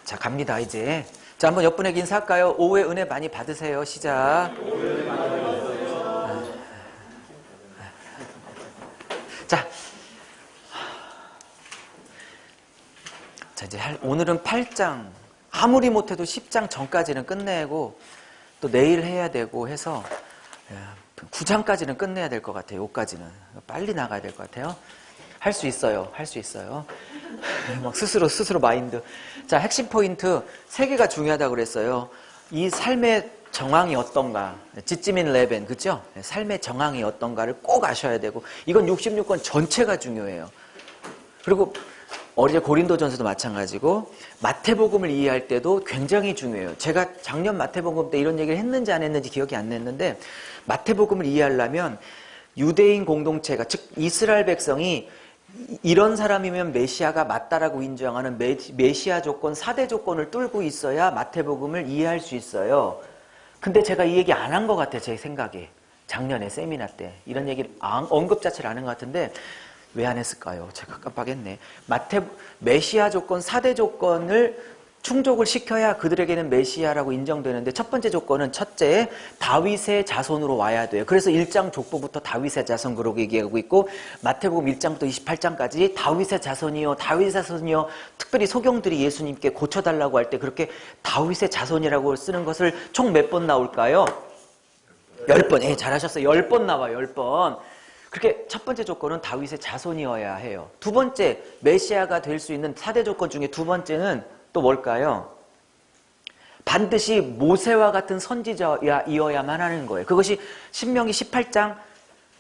자, 갑니다, 이제. 자, 한번 옆분에게 인사할까요? 오후에 은혜 많이 받으세요. 시작. 자, 이제 오늘은 8장, 아무리 못해도 10장 전까지는 끝내고, 또 내일 해야 되고 해서, 9장까지는 끝내야 될 것 같아요. 5까지는. 빨리 나가야 될 것 같아요. 할 수 있어요. 할 수 있어요. 막 스스로 마인드. 자, 핵심 포인트 3개가 중요하다고 그랬어요. 이 삶의 정황이 어떤가. 지찌민 레벤, 그죠? 삶의 정황이 어떤가를 꼭 아셔야 되고, 이건 66권 전체가 중요해요. 그리고 어제 고린도전서도 마찬가지고, 마태복음을 이해할 때도 굉장히 중요해요. 제가 작년 마태복음 때 이런 얘기를 했는지 안 했는지 기억이 안 났는데, 마태복음을 이해하려면 유대인 공동체가, 즉 이스라엘 백성이 이런 사람이면 메시아가 맞다라고 인정하는 메시아 조건, 4대 조건을 뚫고 있어야 마태복음을 이해할 수 있어요. 근데 제가 이 얘기 안 한 것 같아요. 제 생각에. 작년에 세미나 때 이런 얘기를 언급 자체를 안 한 것 같은데 왜 안 했을까요? 제가 깜빡했네. 메시아 조건, 4대 조건을 충족을 시켜야 그들에게는 메시아라고 인정되는데, 첫 번째 조건은 첫째, 다윗의 자손으로 와야 돼요. 그래서 1장 족보부터 다윗의 자손 그러고 얘기하고 있고, 마태복음 1장부터 28장까지 다윗의 자손이요, 다윗의 자손이요, 특별히 소경들이 예수님께 고쳐달라고 할 때 그렇게 다윗의 자손이라고 쓰는 것을 총 몇 번 나올까요? 10번. 예, 잘하셨어요. 10번 나와요. 10번. 그렇게 첫 번째 조건은 다윗의 자손이어야 해요. 두 번째, 메시아가 될 수 있는 4대 조건 중에 두 번째는 또 뭘까요? 반드시 모세와 같은 선지자이어야만 하는 거예요. 그것이 신명기 18장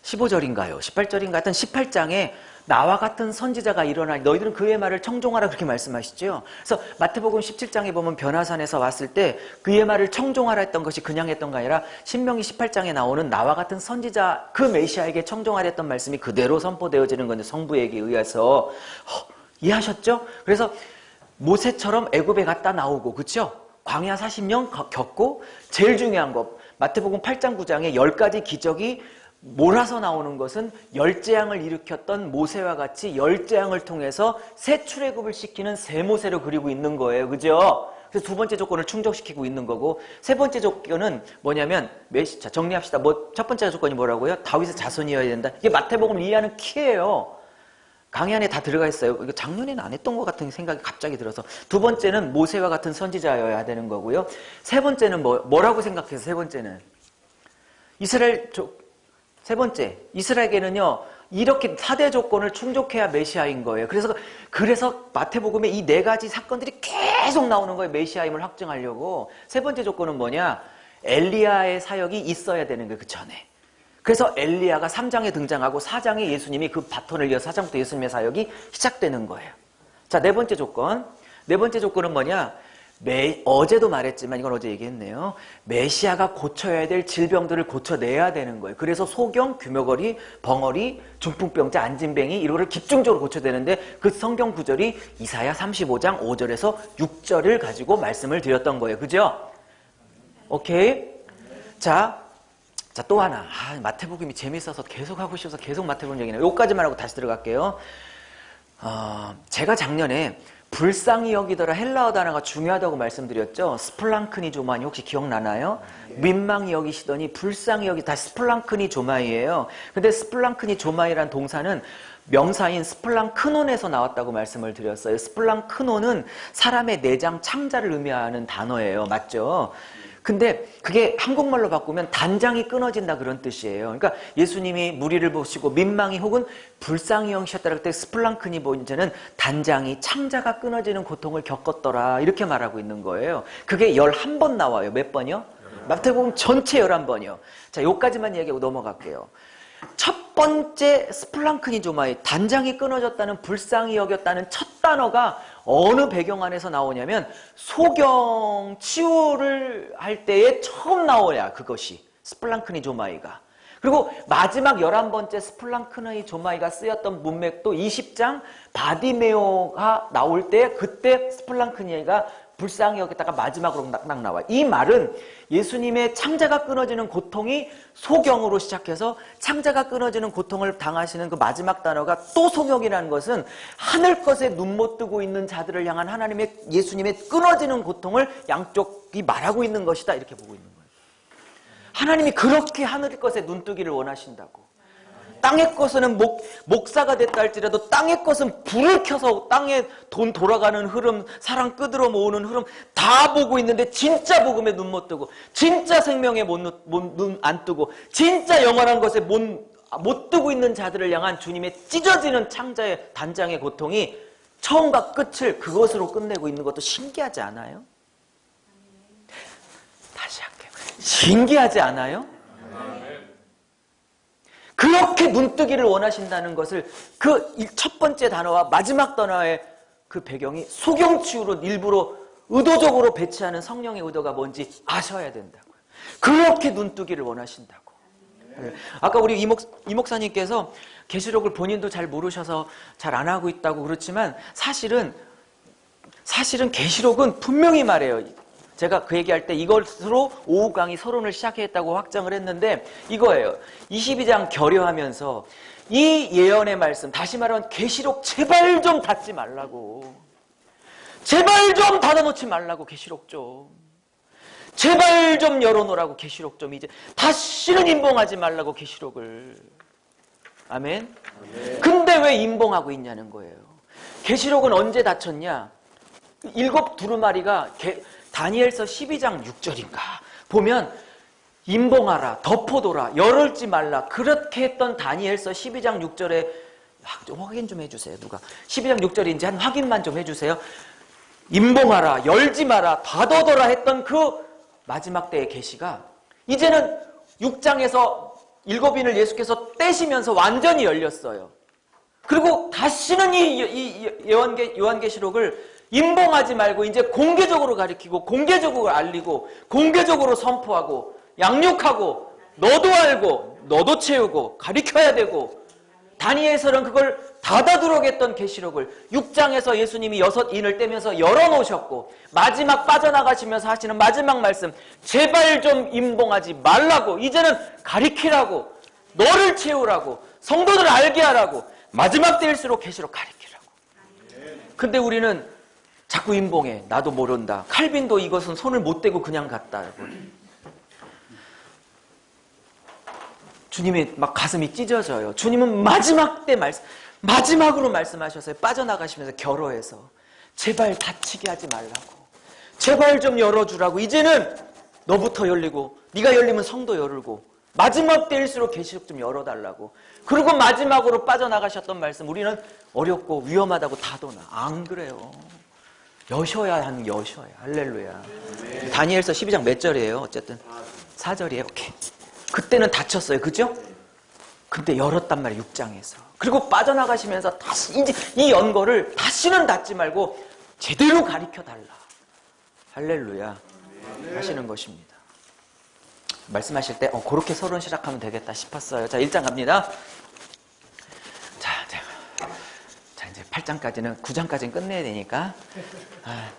15절인가요? 18절인가? 하여튼 18장에 나와 같은 선지자가 일어나니 너희들은 그의 말을 청종하라, 그렇게 말씀하시죠. 그래서 마태복음 17장에 보면 변화산에서 왔을 때 그의 말을 청종하라 했던 것이 그냥 했던 거 아니라 신명기 18장에 나오는 나와 같은 선지자, 그 메시아에게 청종하라 했던 말씀이 그대로 선포되어지는 건데, 성부에게 의해서. 이해하셨죠? 그래서 모세처럼 애굽에 갔다 나오고, 그렇죠? 광야 40년 겪고, 제일 중요한 것, 마태복음 8장 9장에 10가지 기적이 몰아서 나오는 것은 열재앙을 일으켰던 모세와 같이 열재앙을 통해서 새 출애굽을 시키는 새 모세를 그리고 있는 거예요. 그죠? 그래서 두 번째 조건을 충족시키고 있는 거고, 세 번째 조건은 뭐냐면, 자, 정리합시다. 첫 번째 조건이 뭐라고요? 다윗의 자손이어야 된다. 이게 마태복음을 이해하는 키예요. 강의 안에 다 들어가 있어요. 이거 작년에는 안 했던 것 같은 생각이 갑자기 들어서. 두 번째는 모세와 같은 선지자여야 되는 거고요. 세 번째는 뭐라고 생각해서 세 번째는? 세 번째, 이스라엘에게는요, 이렇게 4대 조건을 충족해야 메시아인 거예요. 그래서 마태복음에 이 4가지 사건들이 계속 나오는 거예요. 메시아임을 확증하려고. 세 번째 조건은 뭐냐? 엘리야의 사역이 있어야 되는 거예요. 그 전에. 그래서 엘리야가 3장에 등장하고 4장에 예수님이 그 바톤을 이어서 4장부터 예수님의 사역이 시작되는 거예요. 자, 네 번째 조건. 네 번째 조건은 뭐냐? 어제도 말했지만 이건 어제 얘기했네요. 메시아가 고쳐야 될 질병들을 고쳐내야 되는 거예요. 그래서 소경, 규명거리, 벙어리, 중풍병자, 안진뱅이 이거를 집중적으로 고쳐야 되는데, 그 성경 구절이 이사야 35장 5절에서 6절을 가지고 말씀을 드렸던 거예요. 그죠? 오케이? 자, 또 하나. 마태복음이 재밌어서 계속 하고 싶어서 계속 마태복음 얘기네요. 요까지만 하고 다시 들어갈게요. 제가 작년에 불쌍히 여기더라 헬라어 단어가 중요하다고 말씀드렸죠. 스플랑크니조마이, 혹시 기억나나요? 민망히 여기시더니 불쌍히 여기다, 스플랑크니조마이예요. 근데 스플랑크니조마이란 동사는 명사인 스플랑크논에서 나왔다고 말씀을 드렸어요. 스플랑크논은 사람의 내장 창자를 의미하는 단어예요. 맞죠? 근데 그게 한국말로 바꾸면 단장이 끊어진다, 그런 뜻이에요. 그러니까 예수님이 무리를 보시고 민망히 혹은 불쌍히 여기셨다 할 때 스플랑크니 보이는 단장이, 창자가 끊어지는 고통을 겪었더라, 이렇게 말하고 있는 거예요. 그게 11번 나와요. 몇 번이요? 마태복음 전체 11번이요. 자, 요까지만 얘기하고 넘어갈게요. 첫 번째 스플랑크니조마이, 단장이 끊어졌다는, 불쌍히 여겼다는 첫 단어가 어느 배경 안에서 나오냐면 소경 치유를 할 때에 처음 나오냐, 그것이 스플랑크니조마이가. 그리고 마지막 11번째 스플랑크니조마이가 쓰였던 문맥도 20장 바디메오가 나올 때, 그때 스플랑크니가 불쌍히 여겼다가 마지막으로 딱 나와요. 이 말은 예수님의 창자가 끊어지는 고통이 소경으로 시작해서 창자가 끊어지는 고통을 당하시는 그 마지막 단어가 또 소경이라는 것은 하늘 것에 눈 못 뜨고 있는 자들을 향한 하나님의 예수님의 끊어지는 고통을 양쪽이 말하고 있는 것이다, 이렇게 보고 있는 거예요. 하나님이 그렇게 하늘 것에 눈뜨기를 원하신다고. 땅의 것은 목사가 됐다 할지라도 땅의 것은 불을 켜서 땅에 돈 돌아가는 흐름, 사랑 끄들어 모으는 흐름 다 보고 있는데 진짜 복음에 눈 못 뜨고, 진짜 생명에 눈 안 뜨고, 진짜 영원한 것에 못 뜨고 있는 자들을 향한 주님의 찢어지는 창자의 단장의 고통이 처음과 끝을 그것으로 끝내고 있는 것도 신기하지 않아요? 다시 할게요. 신기하지 않아요? 그렇게 눈뜨기를 원하신다는 것을 그 첫 번째 단어와 마지막 단어의 그 배경이 소경치유로 일부러 의도적으로 배치하는 성령의 의도가 뭔지 아셔야 된다고요. 그렇게 눈뜨기를 원하신다고. 아까 우리 이 목사님께서 계시록을 본인도 잘 모르셔서 잘 안 하고 있다고 그렇지만 사실은 계시록은 분명히 말해요. 제가 그 얘기할 때 이것으로 오후 강의 서론을 시작했다고 확정을 했는데 이거예요. 22장 결여하면서 이 예언의 말씀, 다시 말하면 계시록 제발 좀 닫지 말라고. 제발 좀 닫아놓지 말라고, 계시록 좀. 제발 좀 열어놓으라고, 계시록 좀. 이제 다시는 임봉하지 말라고, 계시록을. 아멘? 근데 왜 임봉하고 있냐는 거예요. 계시록은 언제 닫혔냐? 7 두루마리가 다니엘서 12장 6절인가 보면 임봉하라, 덮어둬라, 열을지 말라, 그렇게 했던 다니엘서 12장 6절에 확인 좀 해주세요. 누가 12장 6절인지 한 확인만 좀 해주세요. 임봉하라, 열지 마라, 닫아둬라 했던 그 마지막 때의 계시가 이제는 6장에서 7인을 예수께서 떼시면서 완전히 열렸어요. 그리고 다시는 이 요한계시록을 임봉하지 말고 이제 공개적으로 가리키고, 공개적으로 알리고, 공개적으로 선포하고, 양육하고, 너도 알고, 너도 채우고, 가리켜야 되고, 다니엘서는 그걸 닫아두려고 했던 계시록을 6장에서 예수님이 6인을 떼면서 열어놓으셨고, 마지막 빠져나가시면서 하시는 마지막 말씀, 제발 좀 임봉하지 말라고, 이제는 가리키라고, 너를 채우라고, 성도들을 알게 하라고, 마지막 때일수록 계시록 가리키라고. 근데 우리는 자꾸 임봉해. 나도 모른다. 칼빈도 이것은 손을 못 대고 그냥 갔다. 주님이 막 가슴이 찢어져요. 주님은 마지막 때 마지막으로 말씀하셨어요. 빠져나가시면서 결호해서 제발 다치게 하지 말라고. 제발 좀 열어주라고. 이제는 너부터 열리고, 네가 열리면 성도 열고, 마지막 때일수록 계시록 좀 열어달라고. 그리고 마지막으로 빠져나가셨던 말씀, 우리는 어렵고 위험하다고 닫아놔. 안 그래요. 여셔야 하는 여셔야. 할렐루야. 다니엘서 12장 몇 절이에요? 어쨌든 4절이에요. 오케이. 그때는 닫혔어요. 그죠? 근데 열었단 말이에요. 6장에서. 그리고 빠져나가시면서 다시 이제 이 연거를 다시는 닫지 말고 제대로 가리켜달라. 할렐루야. 하시는 것입니다. 말씀하실 때 그렇게 서론 시작하면 되겠다 싶었어요. 자, 1장 갑니다. 이제 8장까지는 9장까지는 끝내야 되니까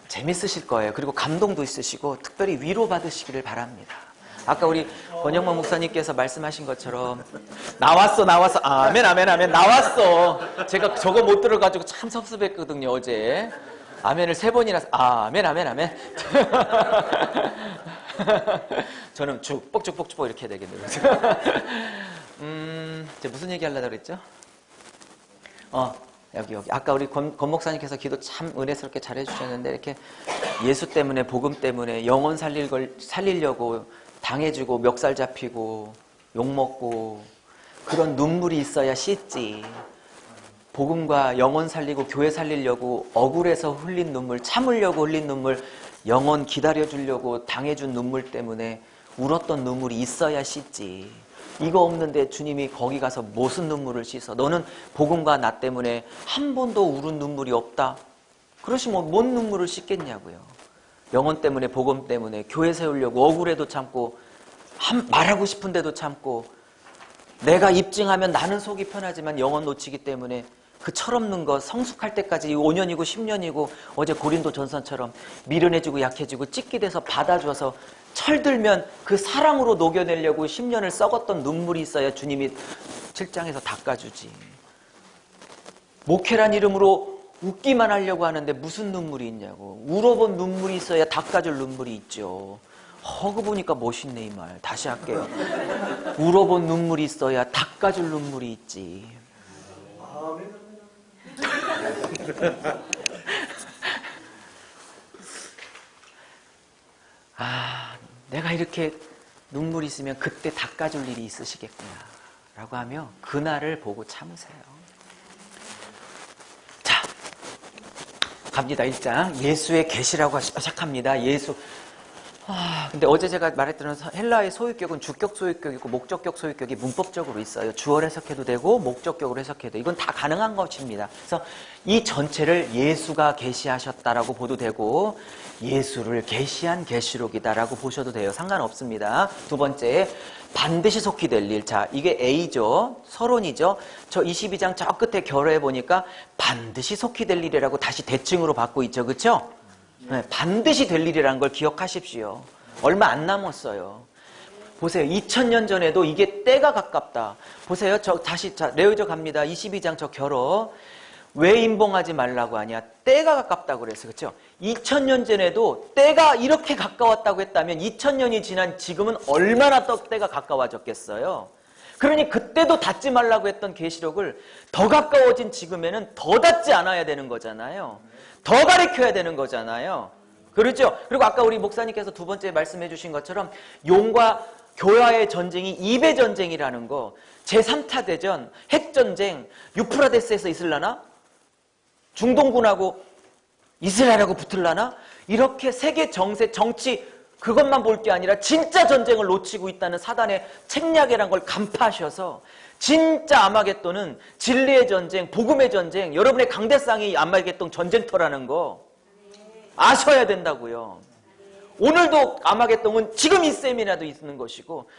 재밌으실 거예요. 그리고 감동도 있으시고 특별히 위로받으시기를 바랍니다. 아까 우리 권영만 목사님께서 말씀하신 것처럼 나왔어 아멘 나왔어. 제가 저거 못 들어가지고 참 섭섭했거든요. 어제 아멘을 3번이나 아멘 저는 뻑죽 이렇게 해야 되겠네요. 이제 무슨 얘기 하려고 그랬죠? 여기 아까 우리 권 목사님께서 기도 참 은혜스럽게 잘 해주셨는데, 이렇게 예수 때문에, 복음 때문에 영혼 살리려고 당해주고 멱살 잡히고 욕먹고 그런 눈물이 있어야 씻지. 복음과 영혼 살리고 교회 살리려고 억울해서 흘린 눈물, 참으려고 흘린 눈물, 영혼 기다려주려고 당해준 눈물 때문에 울었던 눈물이 있어야 씻지. 이거 없는데 주님이 거기 가서 무슨 눈물을 씻어? 너는 복음과 나 때문에 한 번도 울은 눈물이 없다? 그러시면 뭔 눈물을 씻겠냐고요. 영혼 때문에, 복음 때문에, 교회 세우려고 억울해도 참고, 말하고 싶은데도 참고, 내가 입증하면 나는 속이 편하지만 영혼 놓치기 때문에 그 철없는 거 성숙할 때까지 5년이고 10년이고 어제 고린도 전선처럼 미련해지고 약해지고 찢기 돼서 받아줘서 철들면 그 사랑으로 녹여내려고 10년을 썩었던 눈물이 있어야 주님이 7장에서 닦아주지. 목회란 이름으로 웃기만 하려고 하는데 무슨 눈물이 있냐고. 울어본 눈물이 있어야 닦아줄 눈물이 있죠. 허그 보니까 멋있네 이 말. 다시 할게요. 울어본 눈물이 있어야 닦아줄 눈물이 있지. 아, 내가 이렇게 눈물이 있으면 그때 닦아줄 일이 있으시겠구나 라고 하며 그날을 보고 참으세요. 자, 갑니다. 1장 예수의 계시라고 시작합니다. 예수. 근데 어제 제가 말했던 헬라의 소유격은 주격 소유격이고 목적격 소유격이 문법적으로 있어요. 주어를 해석해도 되고 목적격으로 해석해도 이건 다 가능한 것입니다. 그래서 이 전체를 예수가 계시하셨다라고 보도 되고 예수를 계시한 계시록이다라고 보셔도 돼요. 상관없습니다. 두 번째, 반드시 속히 될 일. 자, 이게 A죠. 서론이죠. 저 22장 저 끝에 결어해 보니까 반드시 속히 될 일이라고 다시 대칭으로 받고 있죠. 그렇죠? 네, 반드시 될 일이라는 걸 기억하십시오. 얼마 안 남았어요. 보세요. 2000년 전에도 이게 때가 가깝다. 보세요. 다시 레위저 갑니다. 22장 저 결어. 왜 임봉하지 말라고 하냐? 때가 가깝다고 그랬어요. 그렇죠? 2000년 전에도 때가 이렇게 가까웠다고 했다면 2000년이 지난 지금은 얼마나 더 때가 가까워졌겠어요. 그러니 그때도 닫지 말라고 했던 계시록을 더 가까워진 지금에는 더 닫지 않아야 되는 거잖아요. 더 가르쳐야 되는 거잖아요. 그렇죠? 그리고 아까 우리 목사님께서 두 번째 말씀해 주신 것처럼 용과 교와의 전쟁이 입의 전쟁이라는 거, 제3차 대전, 핵전쟁, 유프라데스에서 있을라나? 중동군하고 이스라엘하고 붙을라나? 이렇게 세계 정세, 정치 그것만 볼 게 아니라 진짜 전쟁을 놓치고 있다는 사단의 책략이란 걸 간파하셔서 진짜 아마겟돈은 진리의 전쟁, 복음의 전쟁, 여러분의 강대상이 아마겟돈 전쟁터라는 거 아셔야 된다고요. 오늘도 아마겟돈은 지금 이 세미나도 있는 것이고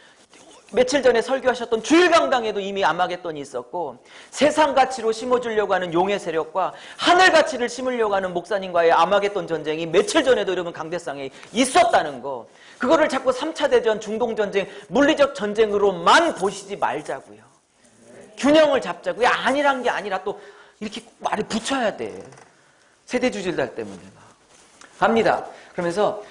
며칠 전에 설교하셨던 주일강당에도 이미 아마겟돈이 있었고 세상 가치로 심어주려고 하는 용의 세력과 하늘 가치를 심으려고 하는 목사님과의 아마겟돈 전쟁이 며칠 전에도 여러분 강대상에 있었다는 거, 그거를 자꾸 3차 대전, 중동전쟁, 물리적 전쟁으로만 보시지 말자고요. 균형을 잡자고요. 아니란 게 아니라 또 이렇게 말을 붙여야 돼. 세대주질달 때문에 막. 갑니다. 그러면서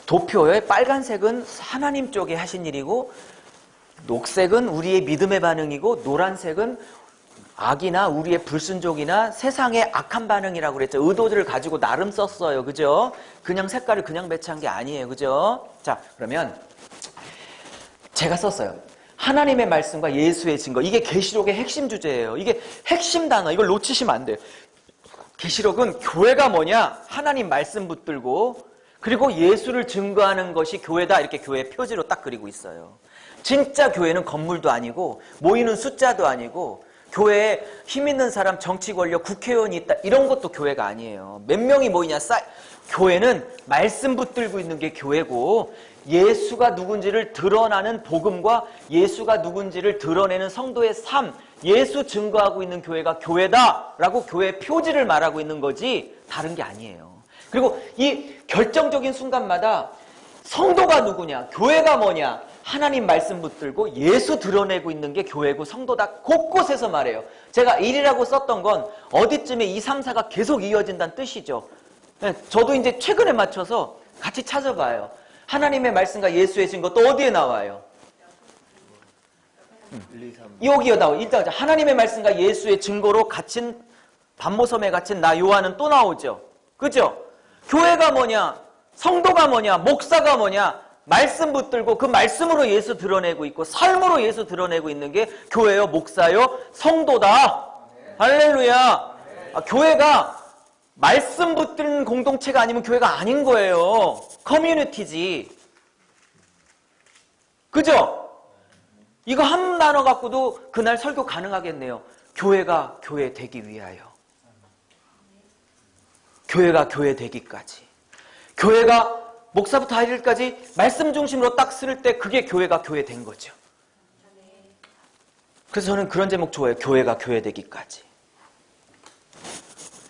도표의 빨간색은 하나님 쪽에 하신 일이고 녹색은 우리의 믿음의 반응이고 노란색은 악이나 우리의 불순종이나 세상의 악한 반응이라고 그랬죠. 의도들을 가지고 나름 썼어요. 그죠? 그냥 색깔을 그냥 배치한 게 아니에요. 그죠? 자, 그러면 제가 썼어요. 하나님의 말씀과 예수의 증거. 이게 계시록의 핵심 주제예요. 이게 핵심 단어. 이걸 놓치시면 안 돼요. 계시록은 교회가 뭐냐? 하나님 말씀 붙들고 그리고 예수를 증거하는 것이 교회다. 이렇게 교회 표지로 딱 그리고 있어요. 진짜 교회는 건물도 아니고 모이는 숫자도 아니고 교회에 힘 있는 사람, 정치 권력, 국회의원이 있다. 이런 것도 교회가 아니에요. 몇 명이 모이냐? 교회는 말씀 붙들고 있는 게 교회고 예수가 누군지를 드러나는 복음과 예수가 누군지를 드러내는 성도의 삶, 예수 증거하고 있는 교회가 교회다라고 교회 표지를 말하고 있는 거지 다른 게 아니에요. 그리고 이 결정적인 순간마다 성도가 누구냐, 교회가 뭐냐, 하나님 말씀 붙들고 예수 드러내고 있는 게 교회고 성도다. 곳곳에서 말해요. 제가 1이라고 썼던 건 어디쯤에 2, 3, 4가 계속 이어진다는 뜻이죠. 저도 이제 최근에 맞춰서 같이 찾아봐요. 하나님의 말씀과 예수의 증거 또 어디에 나와요? 1, 2, 3. 여기에 나와요. 일단 하나님의 말씀과 예수의 증거로 갇힌 반모섬에 갇힌 나 요한은 또 나오죠. 그죠? 교회가 뭐냐? 성도가 뭐냐? 목사가 뭐냐? 말씀 붙들고 그 말씀으로 예수 드러내고 있고 삶으로 예수 드러내고 있는 게 교회요, 목사요, 성도다. 할렐루야. 교회가 말씀 붙드는 공동체가 아니면 교회가 아닌 거예요. 커뮤니티지. 그죠? 이거 한 단어 갖고도 그날 설교 가능하겠네요. 교회가 교회 되기 위하여. 교회가 교회 되기까지. 교회가 목사부터 하일까지 말씀 중심으로 딱 쓸 때 그게 교회가 교회 된 거죠. 그래서 저는 그런 제목 좋아해요. 교회가 교회되기까지.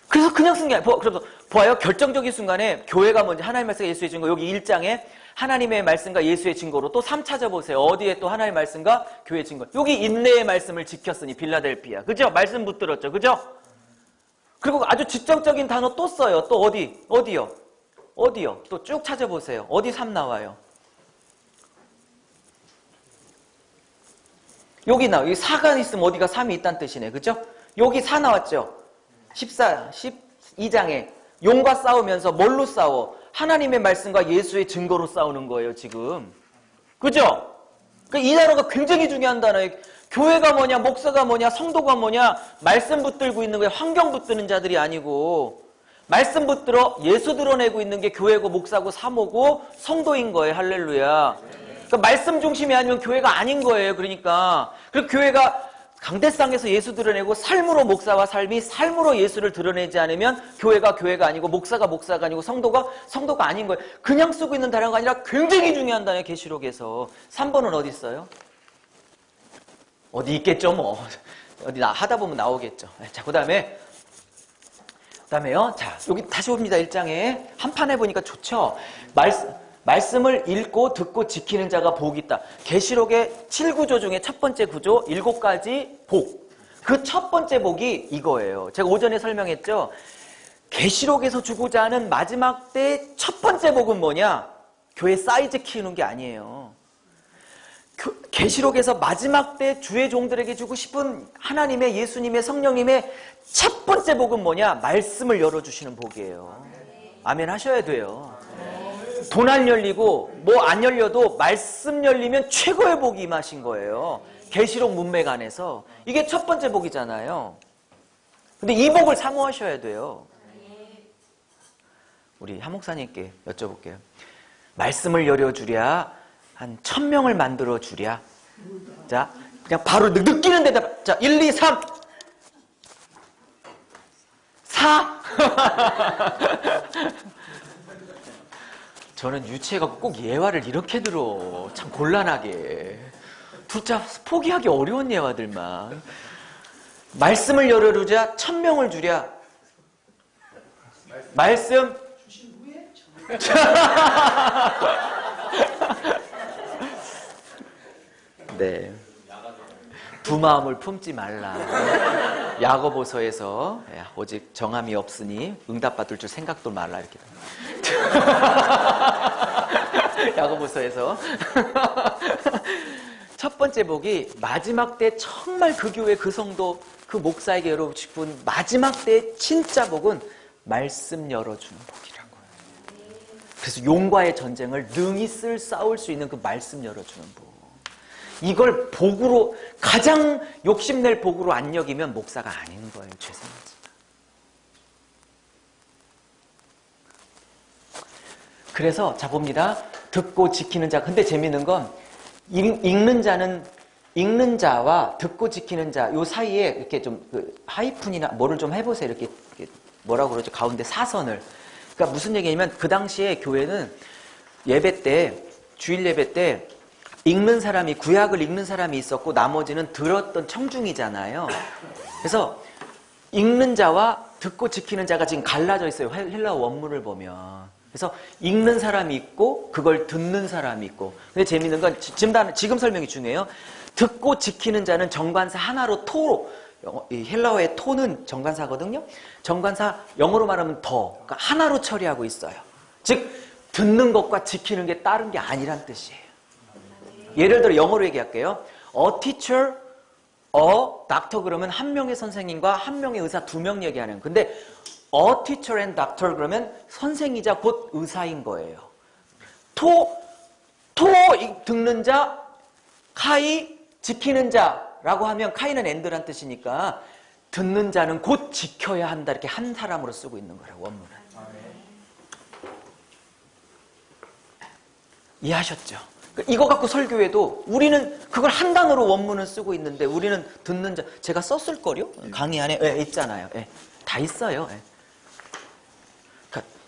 그래서 그냥 쓴 게 아니에요. 그래서 보아요. 결정적인 순간에 교회가 뭔지 하나님의 말씀과 예수의 증거, 여기 1장에 하나님의 말씀과 예수의 증거로 또 3 찾아보세요. 어디에 또 하나님의 말씀과 교회의 증거. 여기 인내의 말씀을 지켰으니 빌라델피아. 그죠? 말씀 붙들었죠. 그죠? 그리고 아주 직접적인 단어 또 써요. 또 어디요? 또 쭉 찾아보세요. 어디 3 나와요? 여기 나와요. 여기 4가 있으면 어디가 3이 있다는 뜻이네. 그죠? 여기 4 나왔죠? 12장에 용과 싸우면서 뭘로 싸워? 하나님의 말씀과 예수의 증거로 싸우는 거예요, 지금. 그죠? 이 단어가 굉장히 중요한 단어예요. 교회가 뭐냐, 목사가 뭐냐, 성도가 뭐냐, 말씀 붙들고 있는 거예요. 환경 붙드는 자들이 아니고, 말씀 붙들어 예수 드러내고 있는 게 교회고, 목사고, 사모고, 성도인 거예요. 할렐루야. 그러니까 말씀 중심이 아니면 교회가 아닌 거예요. 그러니까. 그리고 교회가 강대상에서 예수 드러내고 삶으로 목사와 삶이 삶으로 예수를 드러내지 않으면 교회가 아니고 목사가 아니고 성도가 아닌 거예요. 그냥 쓰고 있는 단어가 아니라 굉장히 중요한 단어예요. 계시록에서. 3번은 어디 있어요? 어디 있겠죠 뭐. 어디 하다 보면 나오겠죠. 자, 그다음에요. 자, 여기 다시 봅니다. 1장에 한판 해보니까 좋죠. 말씀을 읽고 듣고 지키는 자가 복이 있다. 계시록의 7구조 중에 첫 번째 구조 7가지 복. 그 첫 번째 복이 이거예요. 제가 오전에 설명했죠. 계시록에서 주고자 하는 마지막 때 첫 번째 복은 뭐냐? 교회 사이즈 키우는 게 아니에요. 계시록에서 마지막 때 주의 종들에게 주고 싶은 하나님의 예수님의 성령님의 첫 번째 복은 뭐냐? 말씀을 열어주시는 복이에요. 아멘 하셔야 돼요. 돈 안 열리고 뭐 안 열려도 말씀 열리면 최고의 복이 임하신 거예요. 계시록 문맥 안에서. 이게 첫 번째 복이잖아요. 근데 이 복을 사모하셔야 돼요. 우리 한 목사님께 여쭤볼게요. 말씀을 열어주랴 한 1000명을 만들어 주랴. 자, 그냥 바로 느끼는 대답. 자, 1, 2, 3 4 저는 유치해갖고 꼭 예화를 이렇게 들어. 참 곤란하게. 둘째 포기하기 어려운 예화들만. 말씀을 열어주자 1000명을 주랴. 말씀 네. 두 마음을 품지 말라. 야고보서에서 오직 정함이 없으니 응답받을 줄 생각도 말라 이렇게. 야고보서에서 첫 번째 복이 마지막 때 정말 그 교회 그 성도 그 목사에게 열어주고 싶은 마지막 때 진짜 복은 말씀 열어주는 복이라고요. 그래서 용과의 전쟁을 능히 싸울 수 있는 그 말씀 열어주는 복. 이걸 복으로 가장 욕심낼 복으로 안 여기면 목사가 아닌 거예요. 죄송하지만. 그래서 자 봅니다. 듣고 지키는 자. 근데 재밌는 건 읽는 자와 듣고 지키는 자 요 사이에 이렇게 좀 하이픈이나 뭐를 좀 해보세요. 이렇게 뭐라고 그러죠? 가운데 사선을. 그러니까 무슨 얘기냐면 그 당시에 교회는 예배 때 주일 예배 때 읽는 사람이 구약을 읽는 사람이 있었고 나머지는 들었던 청중이잖아요. 그래서 읽는 자와 듣고 지키는 자가 지금 갈라져 있어요. 헬라어 원문을 보면. 그래서 읽는 사람이 있고 그걸 듣는 사람이 있고. 근데 재밌는 건 지금 설명이 중요해요. 듣고 지키는 자는 정관사 하나로 토로. 이 헬라어의 토는 정관사거든요. 정관사 영어로 말하면 더. 그러니까 하나로 처리하고 있어요. 즉 듣는 것과 지키는 게 다른 게 아니란 뜻이에요. 예를 들어 영어로 얘기할게요. A teacher, a doctor 그러면 한 명의 선생님과 한 명의 의사 2명 얘기하는. 근데 a teacher and doctor 그러면 선생이자 곧 의사인 거예요. 듣는 자, 카이 지키는 자라고 하면 카이는 and란 뜻이니까 듣는 자는 곧 지켜야 한다 이렇게 한 사람으로 쓰고 있는 거라고 원문은. 이해하셨죠? 이거 갖고 설교해도 우리는 그걸 한 단어로 원문을 쓰고 있는데 우리는 듣는 자 제가 썼을 거요? 강의 안에 있잖아요. 다 있어요.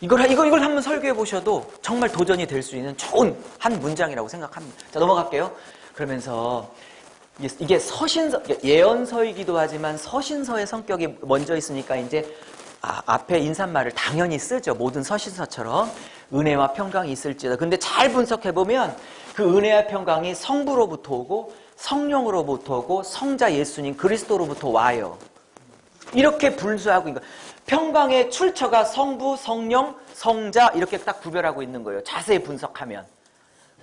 그러니까 이걸 한번 설교해 보셔도 정말 도전이 될 수 있는 좋은 한 문장이라고 생각합니다. 자, 넘어갈게요. 그러면서 이게 서신서, 예언서이기도 하지만 서신서의 성격이 먼저 있으니까 이제 앞에 인사말을 당연히 쓰죠. 모든 서신서처럼 은혜와 평강이 있을지어다. 근데 잘 분석해보면 그 은혜와 평강이 성부로부터 오고 성령으로부터 오고 성자 예수님 그리스도로부터 와요. 이렇게 분수하고 있는 거예요. 평강의 출처가 성부, 성령, 성자 이렇게 딱 구별하고 있는 거예요. 자세히 분석하면.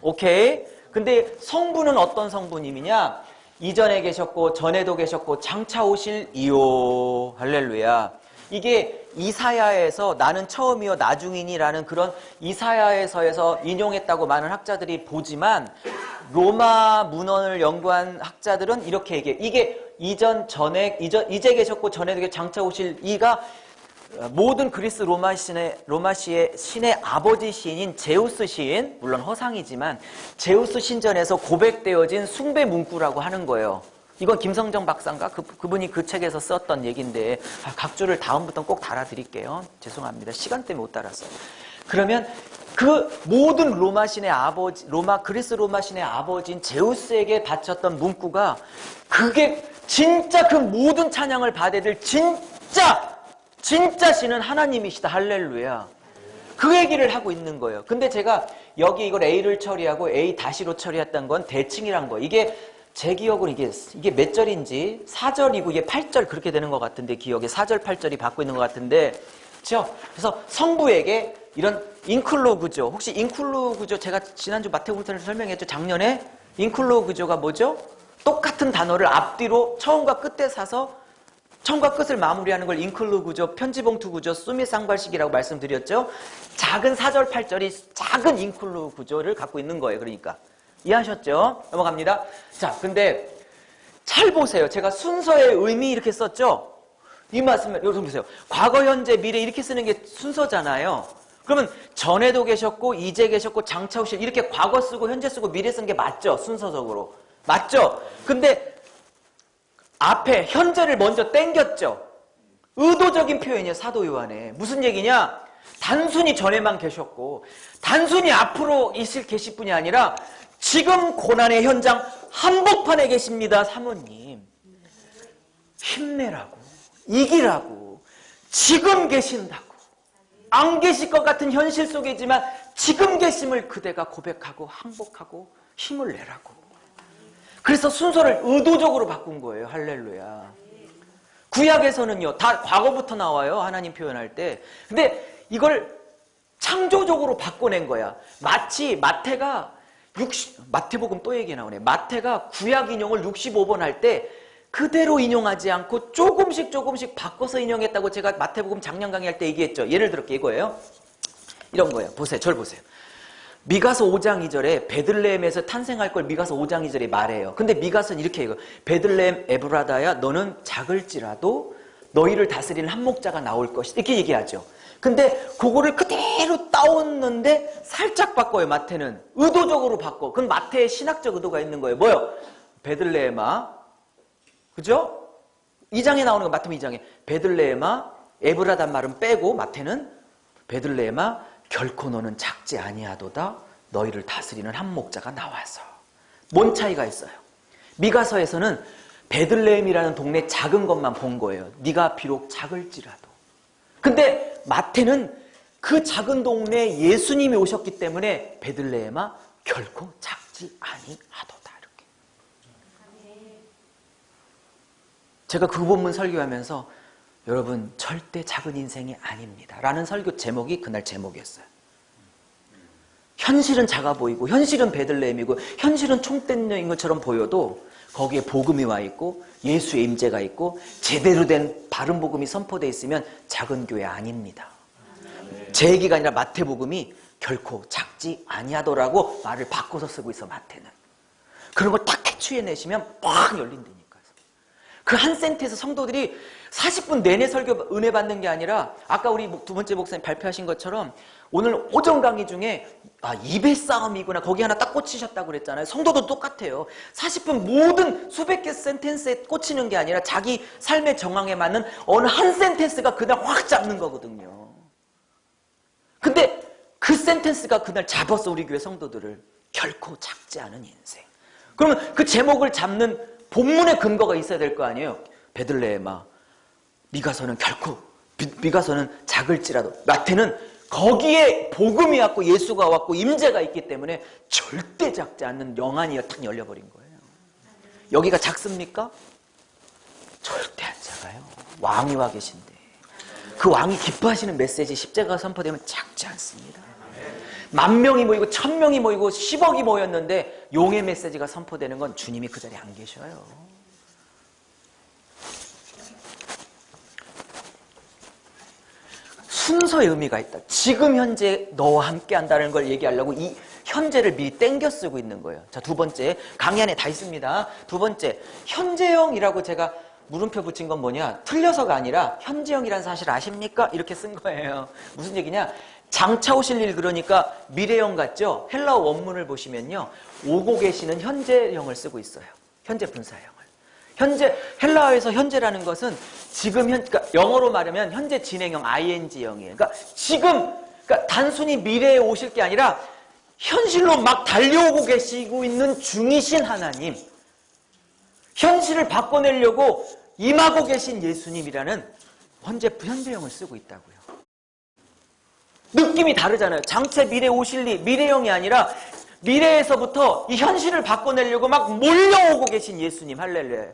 오케이? 근데 성부는 어떤 성부님이냐? 이전에 계셨고 전에도 계셨고 장차 오실 이요. 할렐루야. 이게 이사야에서 나는 처음이요 나중이니라는 그런 이사야에서에서 인용했다고 많은 학자들이 보지만 로마 문헌을 연구한 학자들은 이렇게 얘기해요. 이게 이제 계셨고 전에도 장차 오실 이가 모든 그리스 로마시의 신의 아버지 시인인 제우스 시인, 물론 허상이지만 제우스 신전에서 고백되어진 숭배 문구라고 하는 거예요. 이건 김성정 박사인가? 그분이 그 책에서 썼던 얘기인데 각주를 다음부터는 꼭 달아드릴게요. 죄송합니다. 시간 때문에 못 달았어요. 그러면 그 모든 그리스 로마 신의 아버지인 제우스에게 바쳤던 문구가 그게 진짜 그 모든 찬양을 받아야 될 진짜 신은 하나님이시다. 할렐루야. 그 얘기를 하고 있는 거예요. 근데 제가 여기 이걸 A를 처리하고 A-로 처리했던 건 대칭이란 거예요. 이게 제 기억으로 이게 몇 절인지 4절이고 이게 8절 그렇게 되는 것 같은데 기억에 4절, 8절이 받고 있는 것 같은데 그렇죠? 그래서 성부에게 이런 인클로 구조, 혹시 인클로 구조 제가 지난주 마태복음에서 설명했죠. 작년에 인클로 구조가 뭐죠? 똑같은 단어를 앞뒤로 처음과 끝에 사서 처음과 끝을 마무리하는 걸 인클로 구조, 편지봉투 구조, 수미 쌍발식이라고 말씀드렸죠. 작은 4절, 8절이 작은 인클로 구조를 갖고 있는 거예요. 그러니까 이해하셨죠? 넘어갑니다. 자, 근데 잘 보세요. 제가 순서의 의미 이렇게 썼죠? 이 말씀, 여러분 보세요. 과거, 현재, 미래 이렇게 쓰는 게 순서잖아요. 그러면 전에도 계셨고, 이제 계셨고, 장차 오실 이렇게 과거 쓰고, 현재 쓰고, 미래 쓰는 게 맞죠? 순서적으로. 맞죠? 근데 앞에 현재를 먼저 땡겼죠? 의도적인 표현이에요. 사도 요한에. 무슨 얘기냐? 단순히 전에만 계셨고, 단순히 앞으로 계실 분이 아니라 지금 고난의 현장 한복판에 계십니다. 사모님. 힘내라고. 이기라고. 지금 계신다고. 안 계실 것 같은 현실 속이지만 지금 계심을 그대가 고백하고 항복하고 힘을 내라고. 그래서 순서를 의도적으로 바꾼 거예요. 할렐루야. 구약에서는요. 다 과거부터 나와요. 하나님 표현할 때. 근데 이걸 창조적으로 바꿔낸 거야. 마치 마태복음 또 얘기 나오네. 마태가 구약 인용을 65번 할 때 그대로 인용하지 않고 조금씩 바꿔서 인용했다고 제가 마태복음 작년 강의할 때 얘기했죠. 예를 들어 이거예요. 이런 거예요. 보세요. 저를 보세요. 미가서 5장 2절에 베들레헴에서 탄생할 걸 미가서 5장 2절에 말해요. 근데 미가서는 이렇게 얘기해요. 베들레헴 에브라다야 너는 작을지라도 너희를 다스리는 한 목자가 나올 것이다. 이렇게 얘기하죠. 근데 그거를 그대로 따왔는데 살짝 바꿔요. 마태는. 의도적으로 바꿔. 그건 마태의 신학적 의도가 있는 거예요. 뭐요? 베들레헴아. 그죠? 2장에 나오는 거 마태복음 2장에. 베들레헴아 에브라단 말은 빼고 마태는 베들레헴아 결코 너는 작지 아니하도다. 너희를 다스리는 한 목자가 나와서. 뭔 차이가 있어요? 미가서에서는 베들레헴이라는 동네 작은 것만 본 거예요. 네가 비록 작을지라도. 근데 마태는 그 작은 동네에 예수님이 오셨기 때문에 베들레헴아 결코 작지 아니하도다. 이렇게. 제가 그 본문 설교하면서 여러분 절대 작은 인생이 아닙니다. 라는 설교 제목이 그날 제목이었어요. 현실은 작아 보이고 현실은 베들레헴이고 현실은 총대녀인 것처럼 보여도 거기에 복음이 와 있고 예수의 임재가 있고 제대로 된 바른 복음이 선포되어 있으면 작은 교회 아닙니다. 제 얘기가 아니라 마태복음이 결코 작지 아니하더라고 말을 바꿔서 쓰고 있어. 마태는. 그런 걸 딱 캐치해내시면 빡 열린다니까요. 그 한 센트에서 성도들이 40분 내내 설교 은혜 받는 게 아니라 아까 우리 두 번째 목사님 발표하신 것처럼 오늘 오전 강의 중에 입의 싸움이구나 거기 하나 딱 꽂히셨다고 그랬잖아요. 성도도 똑같아요. 40분 모든 수백 개 센텐스에 꽂히는 게 아니라 자기 삶의 정황에 맞는 어느 한 센텐스가 그날 확 잡는 거거든요. 근데 그 센텐스가 그날 잡았어. 우리 교회 성도들을. 결코 작지 않은 인생. 그러면 그 제목을 잡는 본문의 근거가 있어야 될 거 아니에요. 베들레헴아, 네가서는 결코, 네가서는 작을지라도. 마태는 거기에 복음이 왔고 예수가 왔고 임재가 있기 때문에 절대 작지 않는 영안이 탁 열려버린 거예요. 여기가 작습니까? 절대 안 작아요. 왕이 와 계신데. 그 왕이 기뻐하시는 메시지, 십자가가 선포되면 작지 않습니다. 10,000명이 모이고 1,000명이 모이고 10억이 모였는데 용의 메시지가 선포되는 건 주님이 그 자리에 안 계셔요. 순서의 의미가 있다. 지금 현재 너와 함께 한다는 걸 얘기하려고 이 현재를 미리 땡겨 쓰고 있는 거예요. 자, 두 번째, 강의 안에 다 있습니다. 두 번째, 현재형이라고 제가 물음표 붙인 건 뭐냐? 틀려서가 아니라 현재형이라는 사실 아십니까? 이렇게 쓴 거예요. 무슨 얘기냐? 장차 오실 일, 그러니까 미래형 같죠? 헬라어 원문을 보시면요, 오고 계시는 현재형을 쓰고 있어요. 현재 분사형을. 현재, 헬라어에서 현재라는 것은 지금 그러니까 영어로 말하면 현재 진행형 ing형이에요. 그러니까 지금, 그러니까 단순히 미래에 오실 게 아니라 현실로 막 달려오고 계시고 있는 중이신 하나님, 현실을 바꿔내려고 임하고 계신 예수님이라는 현재형을 쓰고 있다고요. 느낌이 다르잖아요. 장차 미래 오실 일, 미래형이 아니라 미래에서부터 이 현실을 바꿔내려고 막 몰려오고 계신 예수님, 할렐루야.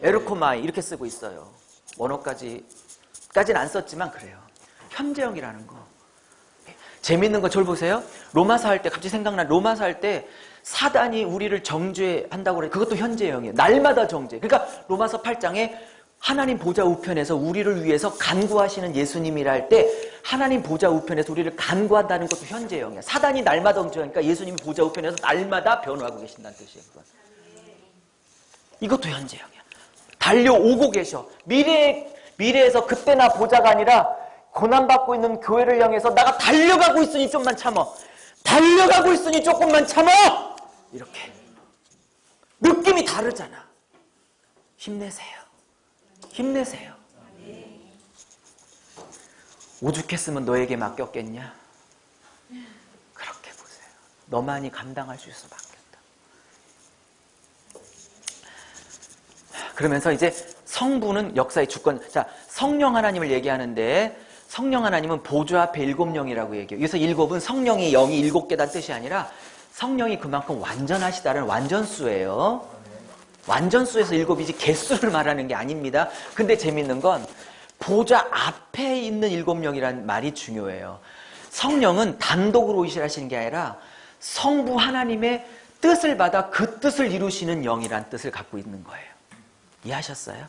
에르코마이 이렇게 쓰고 있어요. 원어까지는 안 썼지만 그래요. 현재형이라는 거. 재밌는 거 저를 보세요. 로마서 할 때 갑자기 생각난, 로마서 할 때 사단이 우리를 정죄한다고 그래. 그것도 현재형이에요. 날마다 정죄. 그러니까 로마서 8장에 하나님 보좌 우편에서 우리를 위해서 간구하시는 예수님이라 할 때 하나님 보좌 우편에서 우리를 간구한다는 것도 현재형이야. 사단이 날마다 정죄하니까 예수님이 보좌 우편에서 날마다 변호하고 계신다는 뜻이에요. 그건. 이것도 현재형이야. 달려오고 계셔. 미래에서 그때나 보좌가 아니라 고난받고 있는 교회를 향해서 나가 달려가고 있으니 좀만 참어. 달려가고 있으니 조금만 참어. 이렇게. 느낌이 다르잖아. 힘내세요. 힘내세요. 오죽했으면 너에게 맡겼겠냐? 그렇게 보세요. 너만이 감당할 수 있어서 맡겼다. 그러면서 이제 성부는 역사의 주권. 자, 성령 하나님을 얘기하는데 성령 하나님은 보좌 앞에 7영이라고 얘기해요. 그래서 7은 성령이 0이 7개란 뜻이 아니라 성령이 그만큼 완전하시다는 완전수예요. 완전수에서 7이지 개수를 말하는 게 아닙니다. 근데 재밌는 건 보좌 앞에 있는 7영이라는 말이 중요해요. 성령은 단독으로 오시라시는 게 아니라 성부 하나님의 뜻을 받아 그 뜻을 이루시는 영이란 뜻을 갖고 있는 거예요. 이해하셨어요?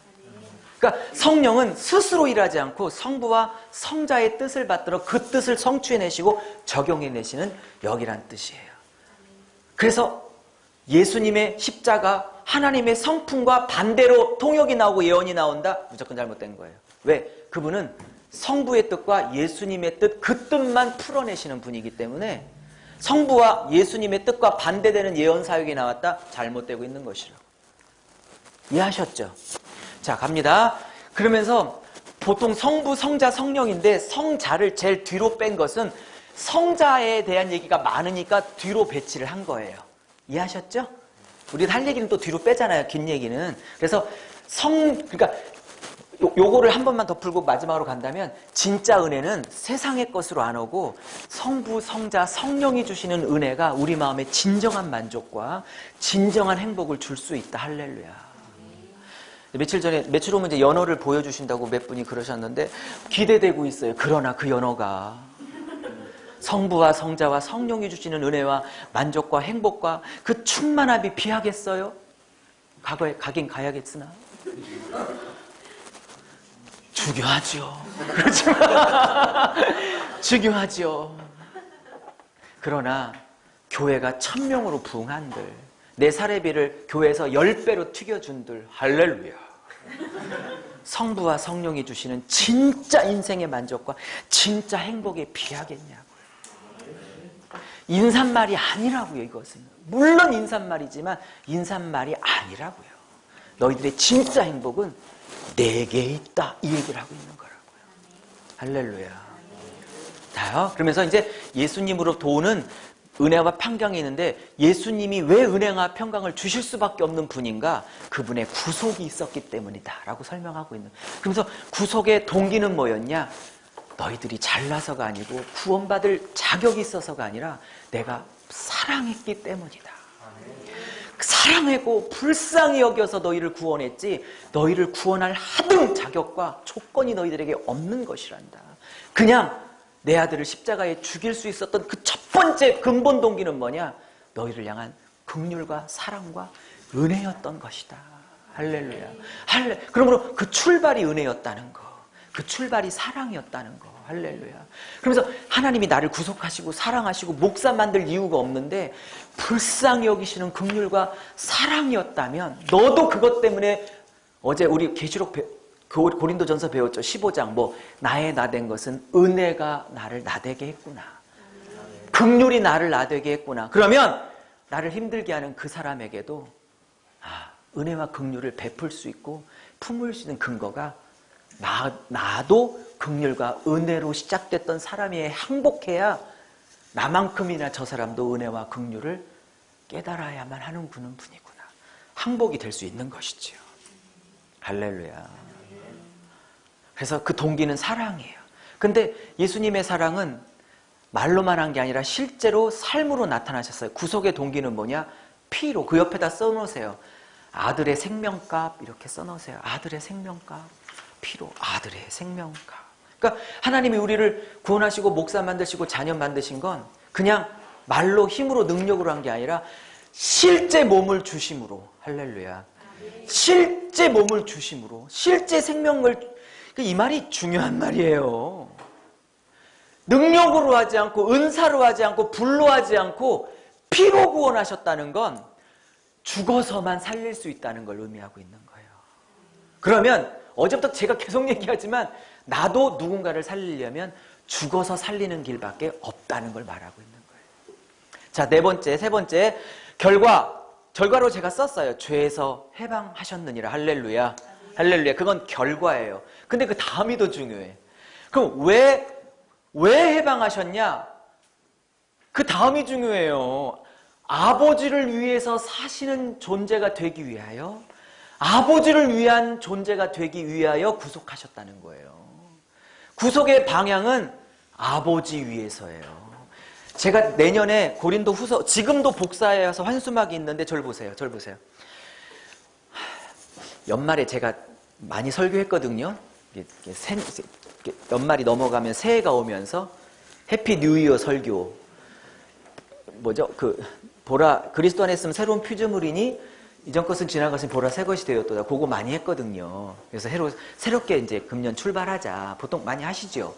그러니까 성령은 스스로 일하지 않고 성부와 성자의 뜻을 받들어 그 뜻을 성취해내시고 적용해내시는 영이란 뜻이에요. 그래서 예수님의 십자가, 하나님의 성품과 반대로 통역이 나오고 예언이 나온다? 무조건 잘못된 거예요. 왜? 그분은 성부의 뜻과 예수님의 뜻, 그 뜻만 풀어내시는 분이기 때문에 성부와 예수님의 뜻과 반대되는 예언 사역이 나왔다? 잘못되고 있는 것이라고. 이해하셨죠? 자, 갑니다. 그러면서 보통 성부, 성자, 성령인데 성자를 제일 뒤로 뺀 것은 성자에 대한 얘기가 많으니까 뒤로 배치를 한 거예요. 이해하셨죠? 우리가 할 얘기는 또 뒤로 빼잖아요. 긴 얘기는. 그래서 그러니까 요거를 한 번만 더 풀고 마지막으로 간다면 진짜 은혜는 세상의 것으로 안 오고 성부, 성자, 성령이 주시는 은혜가 우리 마음에 진정한 만족과 진정한 행복을 줄 수 있다. 할렐루야. 며칠 오면 이제 연어를 보여주신다고 몇 분이 그러셨는데 기대되고 있어요. 그러나 그 연어가 성부와 성자와 성령이 주시는 은혜와 만족과 행복과 그 충만함이 비하겠어요? 가긴 가야겠으나 중요하죠. 그렇지만 중요하죠. 그러나 교회가 1000명으로 부흥한들 내 사례비를 교회에서 10배로 튀겨준들 할렐루야. 성부와 성령이 주시는 진짜 인생의 만족과 진짜 행복에 비하겠냐고요. 인사말이 아니라고요. 이것은 물론 인사말이지만 인사말이 아니라고요. 너희들의 진짜 행복은 내게 있다, 이 얘기를 하고 있는 거라고요. 할렐루야. 자요. 그러면서 이제 예수님으로 도우는 은혜와 평강이 있는데 예수님이 왜 은혜와 평강을 주실 수밖에 없는 분인가? 그분의 구속이 있었기 때문이다 라고 설명하고 있는. 그러면서 구속의 동기는 뭐였냐? 너희들이 잘나서가 아니고 구원받을 자격이 있어서가 아니라 내가 사랑했기 때문이다. 사랑하고 불쌍히 여겨서 너희를 구원했지 너희를 구원할 하등 자격과 조건이 너희들에게 없는 것이란다. 그냥 내 아들을 십자가에 죽일 수 있었던 그 첫 번째 근본 동기는 뭐냐? 너희를 향한 긍휼과 사랑과 은혜였던 것이다. 할렐루야. 그러므로 그 출발이 은혜였다는 거, 그 출발이 사랑이었다는 거. 할렐루야. 그러면서 하나님이 나를 구속하시고 사랑하시고 목사 만들 이유가 없는데 불쌍히 여기시는 긍휼과 사랑이었다면 너도 그것 때문에 어제 우리 계시록 고린도전서 배웠죠. 15장 나의 나된 것은 은혜가 나를 나되게 했구나. 긍휼이 나를 나되게 했구나. 그러면 나를 힘들게 하는 그 사람에게도 은혜와 긍휼을 베풀 수 있고 품을 수 있는 근거가 나도 긍휼과 은혜로 시작됐던 사람이 항복해야 나만큼이나 저 사람도 은혜와 긍휼을 깨달아야만 하는 분이구나. 항복이 될 수 있는 것이지요. 할렐루야. 그래서 그 동기는 사랑이에요. 근데 예수님의 사랑은 말로만 한 게 아니라 실제로 삶으로 나타나셨어요. 구속의 동기는 뭐냐? 피로. 그 옆에다 써놓으세요. 아들의 생명값 이렇게 써놓으세요. 아들의 생명값. 피로. 아들의 생명값. 그러니까 하나님이 우리를 구원하시고 목사 만드시고 자녀 만드신 건 그냥 말로 힘으로 능력으로 한 게 아니라 실제 몸을 주심으로. 할렐루야. 실제 몸을 주심으로. 실제 생명을. 이 말이 중요한 말이에요. 능력으로 하지 않고 은사로 하지 않고 불로 하지 않고 피로 구원하셨다는 건 죽어서만 살릴 수 있다는 걸 의미하고 있는 거예요. 그러면 어제부터 제가 계속 얘기하지만 나도 누군가를 살리려면 죽어서 살리는 길밖에 없다는 걸 말하고 있는 거예요. 자, 세 번째 결과로 제가 썼어요. 죄에서 해방하셨느니라. 할렐루야. 할렐루야. 그건 결과예요. 근데 그 다음이 더 중요해. 그럼 왜 해방하셨냐? 그 다음이 중요해요. 아버지를 위해서 사시는 존재가 되기 위하여, 아버지를 위한 존재가 되기 위하여 구속하셨다는 거예요. 구속의 방향은 아버지 위해서예요. 제가 내년에 고린도 후서, 지금도 복사해서 환수막이 있는데 저를 보세요. 연말에 제가 많이 설교했거든요. 연말이 넘어가면 새해가 오면서 해피 뉴 이어 설교. 그리스도 안에 있으면 새로운 피조물이니 이전 것은 지나갔으니 보라 새 것이 되었도다. 그거 많이 했거든요. 그래서 새롭게 이제 금년 출발하자. 보통 많이 하시죠.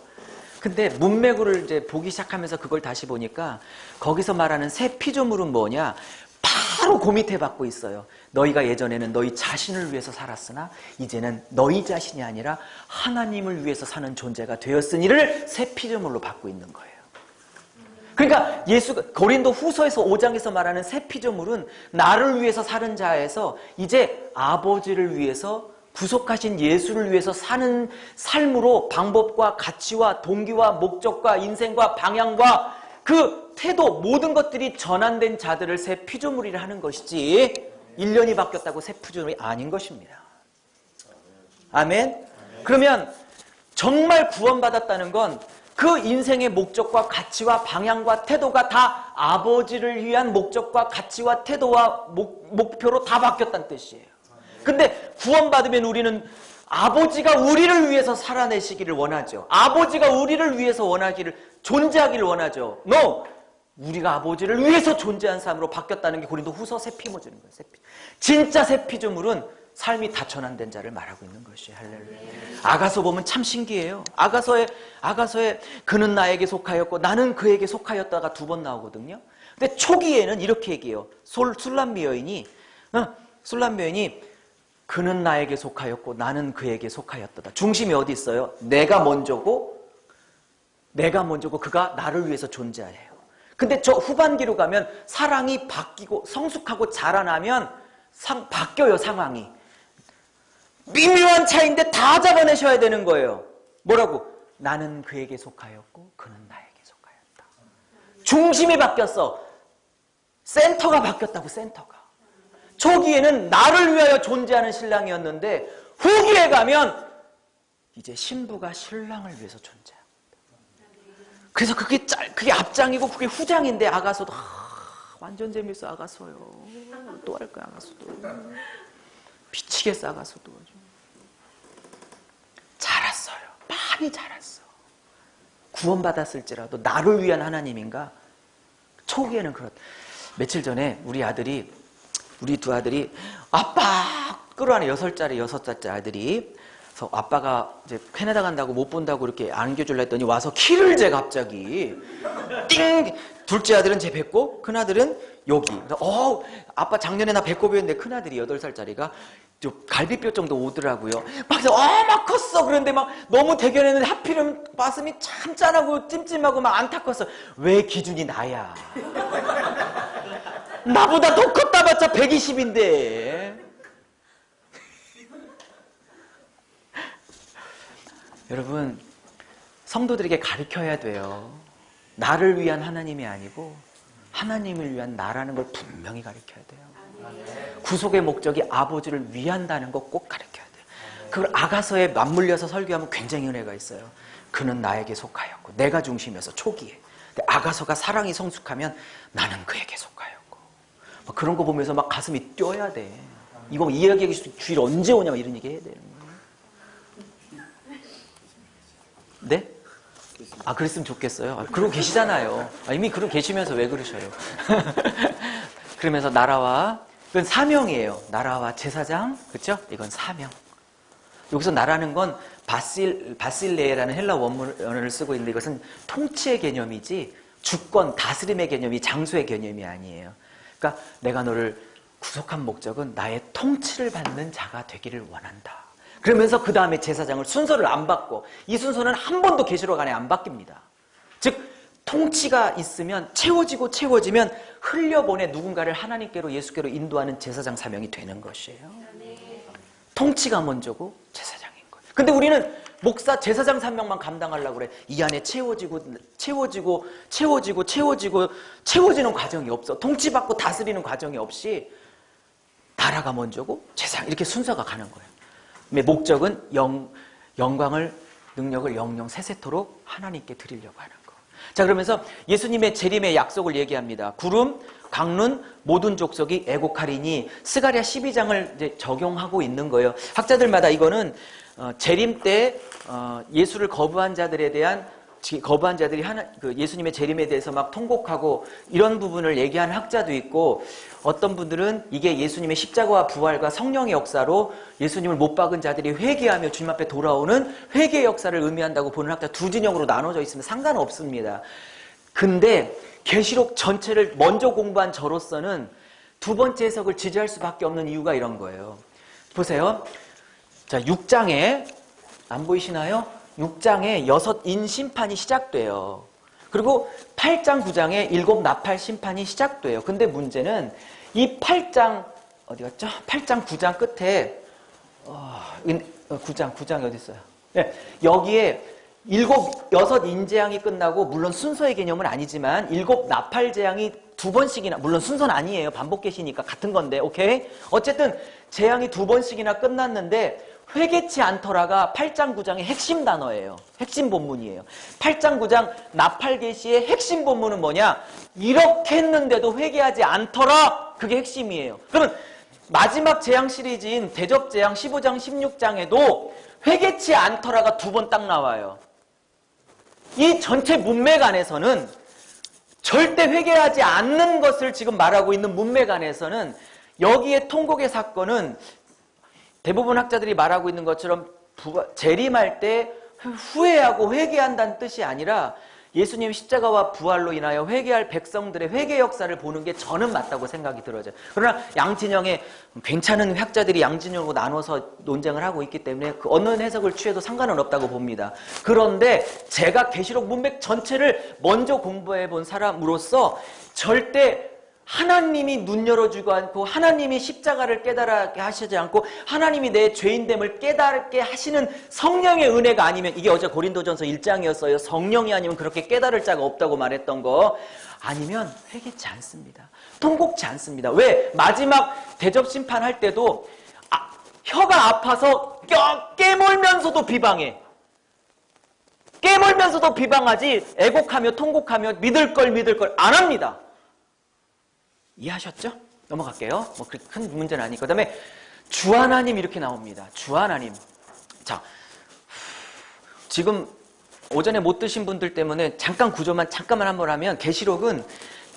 근데 문맥을 이제 보기 시작하면서 그걸 다시 보니까 거기서 말하는 새 피조물은 뭐냐? 바로 그 밑에 받고 있어요. 너희가 예전에는 너희 자신을 위해서 살았으나 이제는 너희 자신이 아니라 하나님을 위해서 사는 존재가 되었으니를 새 피조물로 받고 있는 거예요. 그러니까 고린도 후서에서 5장에서 말하는 새 피조물은 나를 위해서 사는 자에서 이제 아버지를 위해서 구속하신 예수를 위해서 사는 삶으로 방법과 가치와 동기와 목적과 인생과 방향과 그 태도 모든 것들이 전환된 자들을 새 피조물이라 하는 것이지 1년이 바뀌었다고 새 피조물이 아닌 것입니다. 아멘? 그러면 정말 구원받았다는 건 그 인생의 목적과 가치와 방향과 태도가 다 아버지를 위한 목적과 가치와 태도와 목표로 다 바뀌었다는 뜻이에요. 근데 구원받으면 우리는 아버지가 우리를 위해서 살아내시기를 원하죠. 아버지가 우리를 위해서 존재하기를 원하죠. No! 우리가 아버지를 위해서 존재한 삶으로 바뀌었다는 게 고린도 후서 새 피조물인 거예요. 진짜 새 피조물은 삶이 다 전환된 자를 말하고 있는 것이에요. 할렐루야. 아가서 보면 참 신기해요. 아가서에 그는 나에게 속하였고 나는 그에게 속하였다가 2번 나오거든요. 근데 초기에는 이렇게 얘기해요. 술람미 여인이 그는 나에게 속하였고 나는 그에게 속하였다. 중심이 어디 있어요? 내가 먼저고 그가 나를 위해서 존재해요. 근데 저 후반기로 가면 사랑이 바뀌고 성숙하고 자라나면 바뀌어요. 상황이. 미묘한 차이인데 다 잡아내셔야 되는 거예요. 뭐라고? 나는 그에게 속하였고 그는 나에게 속하였다. 중심이 바뀌었어. 센터가 바뀌었다고, 센터가. 초기에는 나를 위하여 존재하는 신랑이었는데 후기에 가면 이제 신부가 신랑을 위해서 존재합니다. 그래서 그게 앞장이고 그게 후장인데 아가서도 완전 재밌어. 아가서요. 또 할 거야. 아가서도 미치겠어. 아가서도 자랐어요. 많이 자랐어. 구원받았을지라도 나를 위한 하나님인가? 초기에는 그렇다. 며칠 전에 우리 두 아들이 아빠 끌어안에 6살짜리 아들이. 그래서 아빠가 이제 캐나다 간다고 못 본다고 이렇게 안겨줄라 했더니 와서 키를 재 갑자기. 띵! 둘째 아들은 제 배꼽, 큰아들은 여기. 그래서 아빠 작년에 나 배꼽이었는데 큰아들이 8살짜리가 갈비뼈 정도 오더라고요. 막 컸어. 그런데 막 너무 대견했는데 하필이면 가슴이 참 짠하고 찜찜하고 막 안타까웠어. 왜 기준이 나야? 나보다 더 컸다 봤자 120인데. 여러분, 성도들에게 가르쳐야 돼요. 나를 위한 하나님이 아니고 하나님을 위한 나라는 걸 분명히 가르쳐야 돼요. 구속의 목적이 아버지를 위한다는 거 꼭 가르쳐야 돼요. 그걸 아가서에 맞물려서 설교하면 굉장히 은혜가 있어요. 그는 나에게 속하였고 내가 중심이어서 초기에. 근데 아가서가 사랑이 성숙하면 나는 그에게 속하였고. 막 그런 거 보면서 막 가슴이 뛰어야 돼. 이거 이야기하기 주일 언제 오냐 이런 얘기 해야 되는 거예요. 네? 그랬으면 좋겠어요. 그러고 계시잖아요. 이미 그러고 계시면서 왜 그러셔요? 그러면서 나라와, 이건 사명이에요. 나라와 제사장, 그렇죠? 이건 사명. 여기서 나라는 건 바실레라는 헬라 원문을 쓰고 있는데 이것은 통치의 개념이지 주권, 다스림의 개념이 장소의 개념이 아니에요. 그러니까 내가 너를 구속한 목적은 나의 통치를 받는 자가 되기를 원한다. 그러면서 그 다음에 제사장을 순서를 안 바꿔. 이 순서는 한 번도 계시록 안에 안 바뀝니다. 즉 통치가 있으면 채워지면 흘려보내 누군가를 하나님께로 예수께로 인도하는 제사장 사명이 되는 것이에요. 통치가 먼저고 제사장인 거예요. 근데 우리는 목사 제사장 사명만 감당하려고 그래. 이 안에 채워지는 과정이 없어. 통치받고 다스리는 과정이 없이 나라가 먼저고 제사장 이렇게 순서가 가는 거예요. 목적은 영광을, 능력을 영영 세세토록 하나님께 드리려고 하는 거. 자, 그러면서 예수님의 재림의 약속을 얘기합니다. 구름, 강눈, 모든 족속이 애곡하리니 스가랴 12장을 이제 적용하고 있는 거예요. 학자들마다 이거는 재림 때 예수를 거부한 자들이 예수님의 재림에 대해서 막 통곡하고 이런 부분을 얘기하는 학자도 있고, 어떤 분들은 이게 예수님의 십자가와 부활과 성령의 역사로 예수님을 못 박은 자들이 회개하며 주님 앞에 돌아오는 회개의 역사를 의미한다고 보는 학자 두 진영으로 나눠져 있으면 상관없습니다. 근데 계시록 전체를 먼저 공부한 저로서는 두 번째 해석을 지지할 수밖에 없는 이유가 이런 거예요. 보세요. 자, 6장에 안 보이시나요? 6장에 6인 심판이 시작돼요. 그리고 8장, 9장에 7 나팔 심판이 시작돼요. 근데 문제는 이 8장, 어디 갔죠? 8장, 9장 끝에, 9장 어디 있어요? 네, 여기에 6 인재앙이 끝나고, 물론 순서의 개념은 아니지만 7 나팔 재앙이 2번씩이나, 물론 순서는 아니에요. 반복 계시니까 같은 건데, 오케이? 어쨌든 재앙이 2번씩이나 끝났는데 회개치 않더라가 8장 9장의 핵심 단어예요. 핵심 본문이에요. 8장 9장 나팔 계시의 핵심 본문은 뭐냐? 이렇게 했는데도 회개하지 않더라. 그게 핵심이에요. 그러면 마지막 재앙 시리즈인 대접 재앙 15장 16장에도 회개치 않더라가 2번 딱 나와요. 이 전체 문맥 안에서는 절대 회개하지 않는 것을 지금 말하고 있는 문맥 안에서는 여기에 통곡의 사건은 대부분 학자들이 말하고 있는 것처럼 재림할 때 후회하고 회개한다는 뜻이 아니라 예수님 십자가와 부활로 인하여 회개할 백성들의 회개 역사를 보는 게 저는 맞다고 생각이 들어져요. 그러나 양진영의 괜찮은 학자들이 양진영으로 나눠서 논쟁을 하고 있기 때문에 그 어느 해석을 취해도 상관은 없다고 봅니다. 그런데 제가 계시록 문맥 전체를 먼저 공부해 본 사람으로서 절대 하나님이 눈 열어주고 않고 하나님이 십자가를 깨달게 하시지 않고 하나님이 내 죄인됨을 깨닫게 하시는 성령의 은혜가 아니면, 이게 어제 고린도전서 1장이었어요. 성령이 아니면 그렇게 깨달을 자가 없다고 말했던 거 아니면 회개치 않습니다. 통곡치 않습니다. 왜? 마지막 대접 심판할 때도 혀가 아파서 깨물면서도 비방해. 깨물면서도 비방하지 애곡하며 통곡하며 믿을 걸 안 합니다. 이해하셨죠? 넘어갈게요. 뭐 그렇게 큰 문제는 아니고. 그 다음에 주 하나님 이렇게 나옵니다. 주 하나님. 자, 지금 오전에 못 드신 분들 때문에 잠깐만 한번 하면 계시록은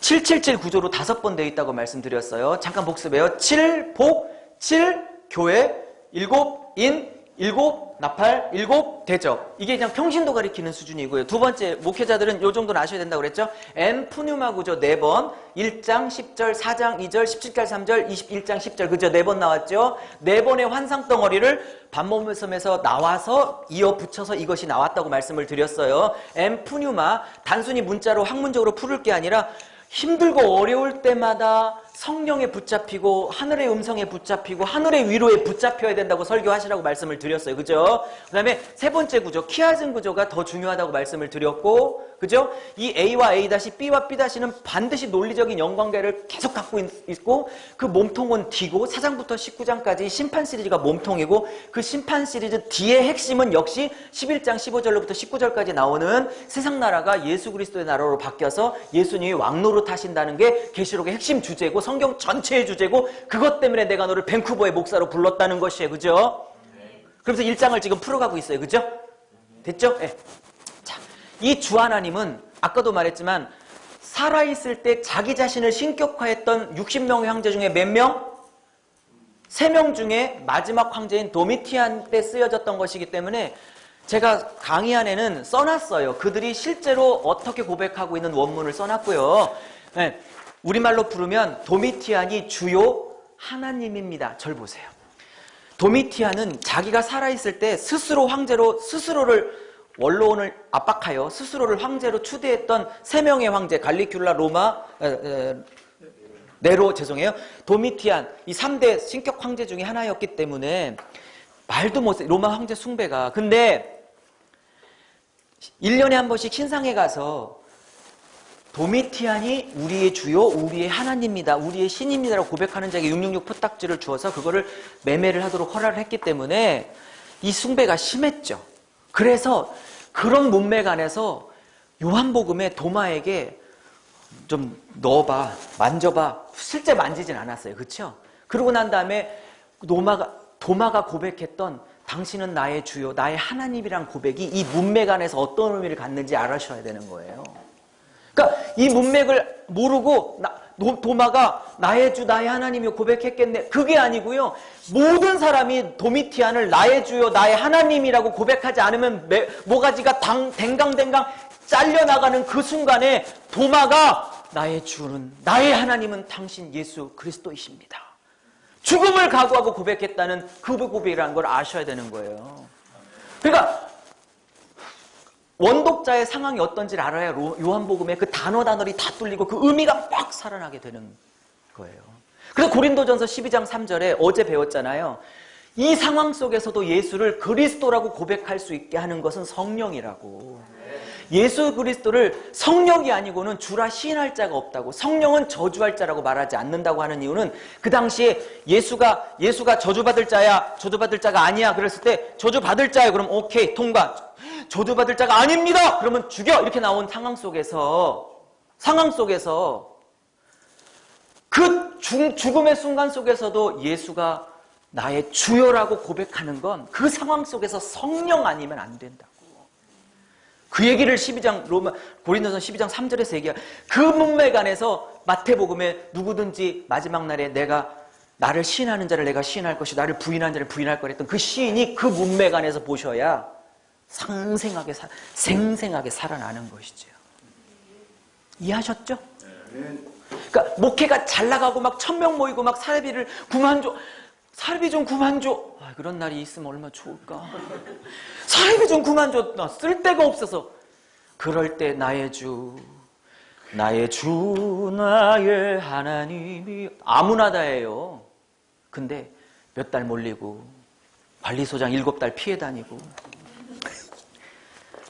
777 구조로 5번 되어 있다고 말씀드렸어요. 잠깐 복습해요. 7, 복, 7, 교회, 7, 인, 7, 나팔, 7, 대접. 이게 그냥 평신도 가리키는 수준이고요. 두 번째, 목회자들은 요 정도는 아셔야 된다고 그랬죠? M, 푸뉴마 구조 4번, 1장 10절, 4장 2절, 17절 3절, 21장 10절, 그죠? 4번 나왔죠? 4번의 환상덩어리를 반모섬에서 나와서 이어 붙여서 이것이 나왔다고 말씀을 드렸어요. M, 푸뉴마, 단순히 문자로 학문적으로 풀을 게 아니라 힘들고 어려울 때마다 성령에 붙잡히고 하늘의 음성에 붙잡히고 하늘의 위로에 붙잡혀야 된다고 설교하시라고 말씀을 드렸어요. 그죠? 그 다음에 세 번째 구조, 키아즘 구조가 더 중요하다고 말씀을 드렸고, 그죠? 이 A와 A-B와 B-는 반드시 논리적인 연관계를 계속 갖고 있고, 그 몸통은 D고 4장부터 19장까지 심판 시리즈가 몸통이고, 그 심판 시리즈 D의 핵심은 역시 11장 15절로부터 19절까지 나오는 세상 나라가 예수 그리스도의 나라로 바뀌어서 예수님이 왕노로 타신다는 게 계시록의 핵심 주제고 성경 전체의 주제고, 그것 때문에 내가 너를 밴쿠버의 목사로 불렀다는 것이에요. 그죠? 그래서 1장을 지금 풀어가고 있어요. 그죠? 됐죠? 네. 자, 이 주 하나님은 아까도 말했지만 살아있을 때 자기 자신을 신격화했던 60명의 황제 중에 몇 명? 3명 중에 마지막 황제인 도미티안 때 쓰여졌던 것이기 때문에 제가 강의 안에는 써놨어요. 그들이 실제로 어떻게 고백하고 있는 원문을 써놨고요. 네. 우리말로 부르면 도미티안이 주요 하나님입니다. 절 보세요. 도미티안은 자기가 살아있을 때 스스로 황제로 스스로를 원로원을 압박하여 스스로를 황제로 추대했던 3명의 황제, 갈리큘라, 네로, 도미티안, 이 3대 신격 황제 중에 하나였기 때문에 말도 못해. 로마 황제 숭배가. 근데 1년에 한 번씩 신상에 가서 도미티안이 우리의 주요, 우리의 하나님입니다, 우리의 신입니다라고 고백하는 자에게 666 표딱지를 주어서 그거를 매매를 하도록 허락을 했기 때문에 이 숭배가 심했죠. 그래서 그런 문맥 안에서 요한복음에 도마에게 좀 넣어봐, 만져봐, 실제 만지진 않았어요. 그렇죠? 그러고 난 다음에 도마가 고백했던 당신은 나의 주요, 나의 하나님이란 고백이 이 문맥 안에서 어떤 의미를 갖는지 알아셔야 되는 거예요. 그러니까 이 문맥을 모르고 도마가 나의 주, 나의 하나님이요 고백했겠네. 그게 아니고요. 모든 사람이 도미티안을 나의 주요, 나의 하나님이라고 고백하지 않으면 모가지가 댕강댕강 잘려나가는 그 순간에 도마가 나의 주는, 나의 하나님은 당신 예수 그리스도이십니다. 죽음을 각오하고 고백했다는 그 고백이라는 걸 아셔야 되는 거예요. 그러니까 원독자의 상황이 어떤지를 알아야 요한복음에 그 단어들이 다 뚫리고 그 의미가 막 살아나게 되는 거예요. 그래서 고린도전서 12장 3절에 어제 배웠잖아요. 이 상황 속에서도 예수를 그리스도라고 고백할 수 있게 하는 것은 성령이라고. 예수 그리스도를 성령이 아니고는 주라 시인할 자가 없다고, 성령은 저주할 자라고 말하지 않는다고 하는 이유는 그 당시에 예수가 저주받을 자야, 저주받을 자가 아니야 그랬을 때 저주받을 자야 그럼 오케이 통과, 저주받을 자가 아닙니다 그러면 죽여, 이렇게 나온 상황 속에서 그 죽음의 순간 속에서도 예수가 나의 주여라고 고백하는 건 그 상황 속에서 성령 아니면 안 된다고. 그 얘기를 고린도전서 12장 3절에서 얘기해요. 그 문맥 안에서 마태복음에 누구든지 마지막 날에 나를 시인하는 자를 내가 시인할 것이, 나를 부인하는 자를 부인할 거랬던 그 시인이 그 문맥 안에서 보셔야 생생하게 살아나는 것이죠. 이해하셨죠? 그러니까 목회가 잘 나가고 막 1000명 모이고 막 사례비를 9만 줘, 사례비 좀 9만 줘. 그런 날이 있으면 얼마나 좋을까. 사례비 좀 9만 줘. 나 쓸 데가 없어서. 그럴 때 나의 주, 나의 주 나의 하나님이 아무나 다예요. 근데 몇 달 몰리고 관리소장 7달 피해 다니고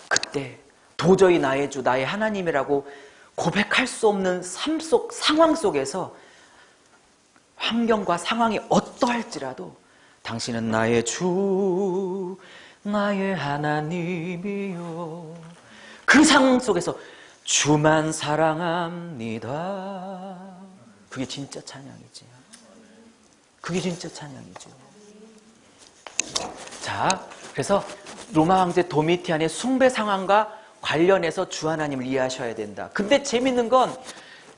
그때 도저히 나의 주 나의 하나님이라고 고백할 수 없는 상황 속에서 환경과 상황이 어떠할지라도 당신은 나의 주 나의 하나님이요 그 상황 속에서 주만 사랑합니다. 그게 진짜 찬양이지. 그게 진짜 찬양이죠. 자, 그래서 로마 황제 도미티안의 숭배 상황과 관련해서 주 하나님을 이해하셔야 된다. 근데 재밌는 건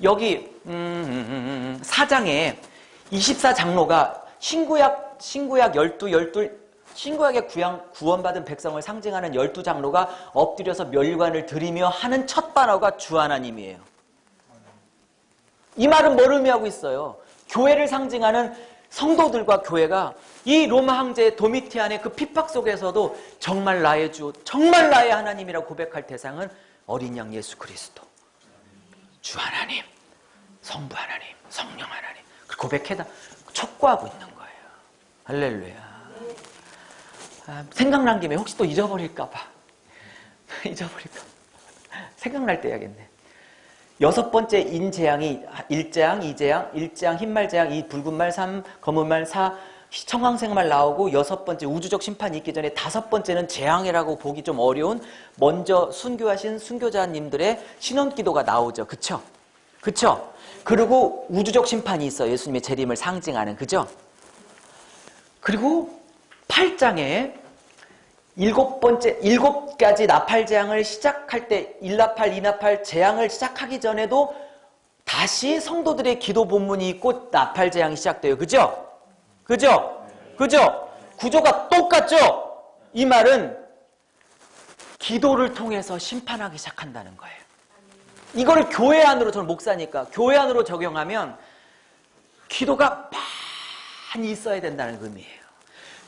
여기 4장에 24장로가 신구약 12 구원받은 백성을 상징하는 12장로가 엎드려서 멸관을 드리며 하는 첫 단어가 주 하나님이에요. 이 말은 뭘 의미하고 있어요? 교회를 상징하는 성도들과 교회가 이 로마 황제 도미티안의 그 핍박 속에서도 정말 나의 주, 정말 나의 하나님이라고 고백할 대상은 어린 양 예수 그리스도. 주 하나님, 성부 하나님, 성령 하나님. 고백해다 촉구하고 있는 거예요. 할렐루야. 생각난 김에 혹시 또 잊어버릴까봐. 잊어버릴까봐. 생각날 때 해야겠네. 6번째 인재앙이 1재앙, 2재앙, 1재앙, 흰말재앙, 2 붉은말, 3 검은말, 4 청황색말 나오고 6번째 우주적 심판이 있기 전에 5번째는 재앙이라고 보기 좀 어려운 먼저 순교하신 순교자님들의 신원기도가 나오죠. 그쵸? 그쵸? 그리고 우주적 심판이 있어요. 예수님의 재림을 상징하는. 그죠? 그리고 8장에 7가지 나팔재앙을 시작할 때 1나팔, 2나팔 재앙을 시작하기 전에도 다시 성도들의 기도 본문이 있고 나팔재앙이 시작돼요. 그죠? 그죠? 그죠? 구조가 똑같죠? 이 말은 기도를 통해서 심판하기 시작한다는 거예요. 이거를 교회 안으로, 저는 목사니까 교회 안으로 적용하면 기도가 많이 있어야 된다는 의미예요.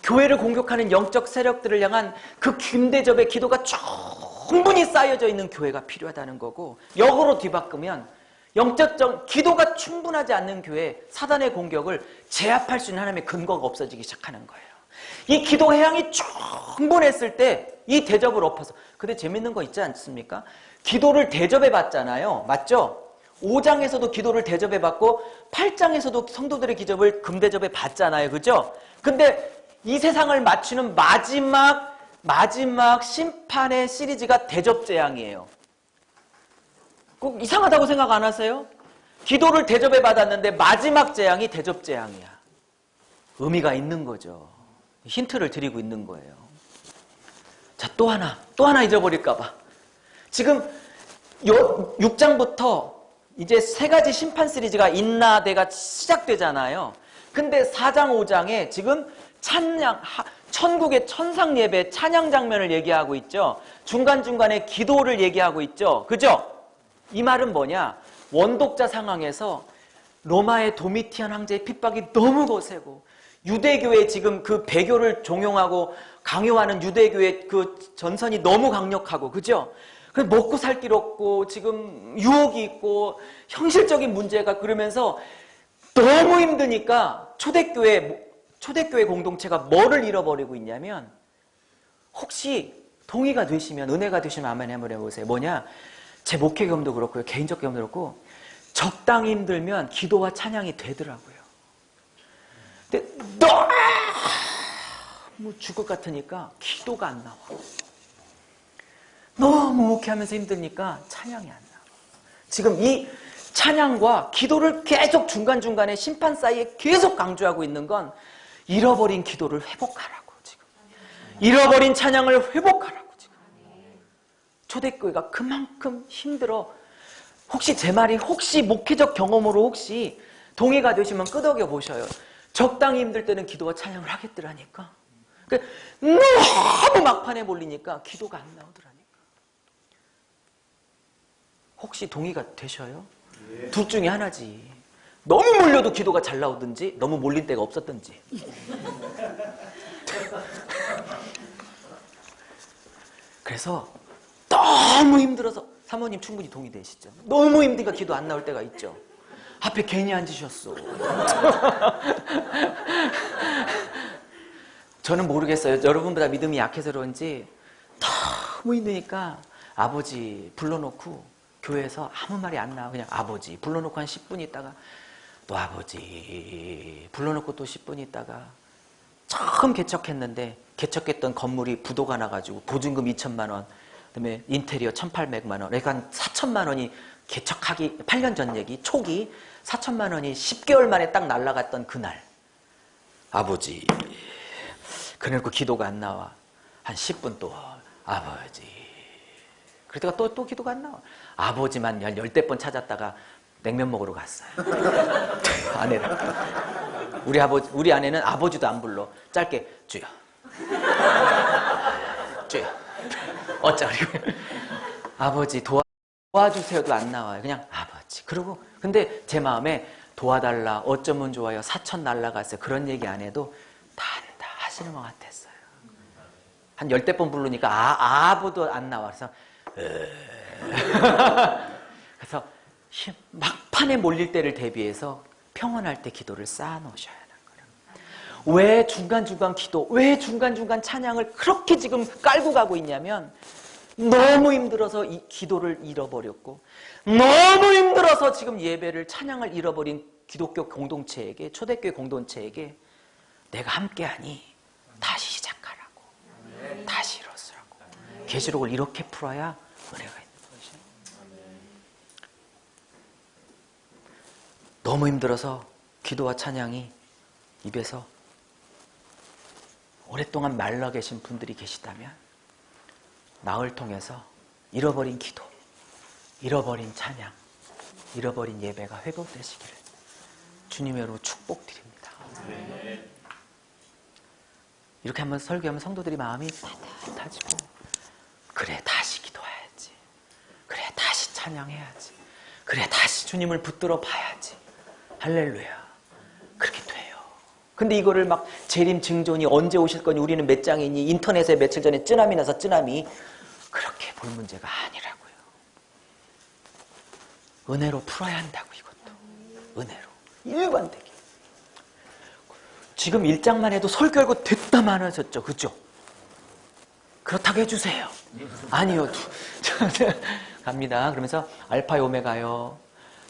교회를 공격하는 영적 세력들을 향한 그 김대접의 기도가 충분히 쌓여져 있는 교회가 필요하다는 거고, 역으로 뒤바꾸면 영적 기도가 충분하지 않는 교회, 사단의 공격을 제압할 수 있는 하나님의 근거가 없어지기 시작하는 거예요. 이 기도 해양이 충분했을 때 이 대접을 엎어서. 근데 재밌는 거 있지 않습니까? 기도를 대접해 받잖아요. 맞죠? 5장에서도 기도를 대접해 받고 8장에서도 성도들의 기접을 금대접해 받잖아요. 그죠? 근데 이 세상을 맞추는 마지막 심판의 시리즈가 대접재앙이에요. 꼭 이상하다고 생각 안 하세요? 기도를 대접해 받았는데 마지막 재앙이 대접재앙이야. 의미가 있는 거죠. 힌트를 드리고 있는 거예요. 자, 또 하나 잊어버릴까봐. 지금 6장부터 이제 3가지 심판 시리즈가 인나대가 시작되잖아요. 근데 4장, 5장에 지금 천국의 천상 예배 찬양 장면을 얘기하고 있죠. 중간중간에 기도를 얘기하고 있죠. 그죠? 이 말은 뭐냐? 원독자 상황에서 로마의 도미티안 황제의 핍박이 너무 거세고 유대교의 지금 그 배교를 종용하고 강요하는 유대교의 그 전선이 너무 강력하고, 그죠? 먹고 살 길 없고 지금 유혹이 있고 현실적인 문제가, 그러면서 너무 힘드니까 초대교회 공동체가 뭐를 잃어버리고 있냐면, 혹시 동의가 되시면, 은혜가 되시면 아멘 한번 해보세요. 뭐냐? 제 목회 경험도 그렇고요, 개인적 경험도 그렇고, 적당히 힘들면 기도와 찬양이 되더라고요. 근데 너무 죽을 것 같으니까 기도가 안 나와. 너무 목회하면서 힘드니까 찬양이 안 나와. 지금 이 찬양과 기도를 계속 중간중간에 심판 사이에 계속 강조하고 있는 건 잃어버린 기도를 회복하라고, 지금. 잃어버린 찬양을 회복하라고, 지금. 초대교회가 그만큼 힘들어. 혹시 제 말이 혹시 목회적 경험으로 혹시 동의가 되시면 끄덕여 보셔요. 적당히 힘들 때는 기도와 찬양을 하겠더라니까. 그러니까 너무 막판에 몰리니까 기도가 안 나오더라니까. 혹시 동의가 되셔요? 네. 둘 중에 하나지. 너무 몰려도 기도가 잘 나오든지 너무 몰린 때가 없었든지. 그래서 너무 힘들어서 사모님 충분히 동의되시죠? 너무 힘드니까 기도 안 나올 때가 있죠. 앞에 괜히 앉으셨어. 저는 모르겠어요. 여러분보다 믿음이 약해서 그런지 너무 힘드니까 아버지 불러놓고 교회에서 아무 말이 안 나와. 그냥 아버지 불러놓고 한 10분 있다가 또 아버지 불러놓고 또 10분 있다가 처음 개척했는데 개척했던 건물이 부도가 나가지고 보증금 2천만 원, 그다음에 인테리어 1,800만 원, 그러니까 한 4천만 원이 개척하기 8년 전 얘기 초기 4천만 원이 10개월 만에 딱 날아갔던 그날 아버지 그래놓고 기도가 안 나와. 한 10분 또 아버지 그러다가 또 기도가 안 나와. 아버지만 10대 번 찾았다가 냉면 먹으러 갔어요. 아내랑. 우리 아내는 아버지도 안 불러. 짧게 주여. 주여. 어쩌리. 아버지 도와주세요도 안 나와요. 그냥 아버지. 그리고 근데 제 마음에 도와달라. 어쩌면 좋아요. 4천 날라갔어요. 그런 얘기 안 해도 다 한다 하시는 것 같았어요. 한 10대 번 부르니까 아부도 안 나와. 그래서 막판에 몰릴 때를 대비해서 평온할 때 기도를 쌓아놓으셔야 하는 거예요. 왜 중간중간 기도, 왜 중간중간 찬양을 그렇게 지금 깔고 가고 있냐면 너무 힘들어서 이 기도를 잃어버렸고 너무 힘들어서 지금 예배를 찬양을 잃어버린 기독교 공동체에게 초대교회 공동체에게 내가 함께하니 다시 시작하라고 다시 일어서라고 계시록을 이렇게 풀어야 은혜가 있는 것이죠. 너무 힘들어서 기도와 찬양이 입에서 오랫동안 말라 계신 분들이 계시다면 나을 통해서 잃어버린 기도, 잃어버린 찬양, 잃어버린 예배가 회복되시기를 주님의 이름으로 축복드립니다. 이렇게 한번 설교하면 성도들이 마음이 따뜻해지고 그래 다시 기도해야지, 그래 다시 찬양해야지, 그래 다시 주님을 붙들어 봐야지, 할렐루야 그렇게 돼요. 근데 이거를 막 재림 증존이 언제 오실 거니 우리는 몇 장이 있니 인터넷에 며칠 전에 쓰나미 나서 쓰나미 그렇게 볼 문제가 아니라고요. 은혜로 풀어야 한다고. 이것도 은혜로 일관되게. 지금 1장만 해도 설교하고 됐다 많아졌죠. 그죠? 그렇다고 해주세요. 아니요. 갑니다. 그러면서 알파요 오메가요.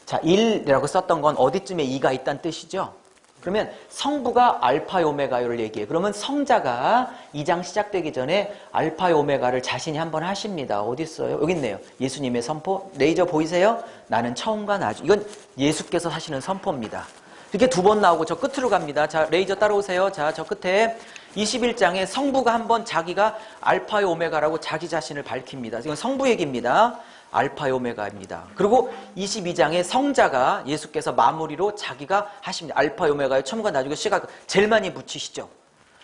자, 1이라고 썼던 건 어디쯤에 2가 있다는 뜻이죠? 그러면 성부가 알파요 오메가요를 얘기해요. 그러면 성자가 2장 시작되기 전에 알파요 오메가를 자신이 한번 하십니다. 어디 있어요? 여기 있네요. 예수님의 선포. 레이저 보이세요? 나는 처음과 나중. 이건 예수께서 하시는 선포입니다. 이렇게 2번 나오고 저 끝으로 갑니다. 자, 레이저 따라오세요. 자, 저 끝에 21장에 성부가 한번 자기가 알파요 오메가라고 자기 자신을 밝힙니다. 이건 성부 얘기입니다. 알파요 오메가입니다. 그리고 22장에 성자가 예수께서 마무리로 자기가 하십니다. 알파요 오메가요 처음과 나중에 시각 제일 많이 붙이시죠.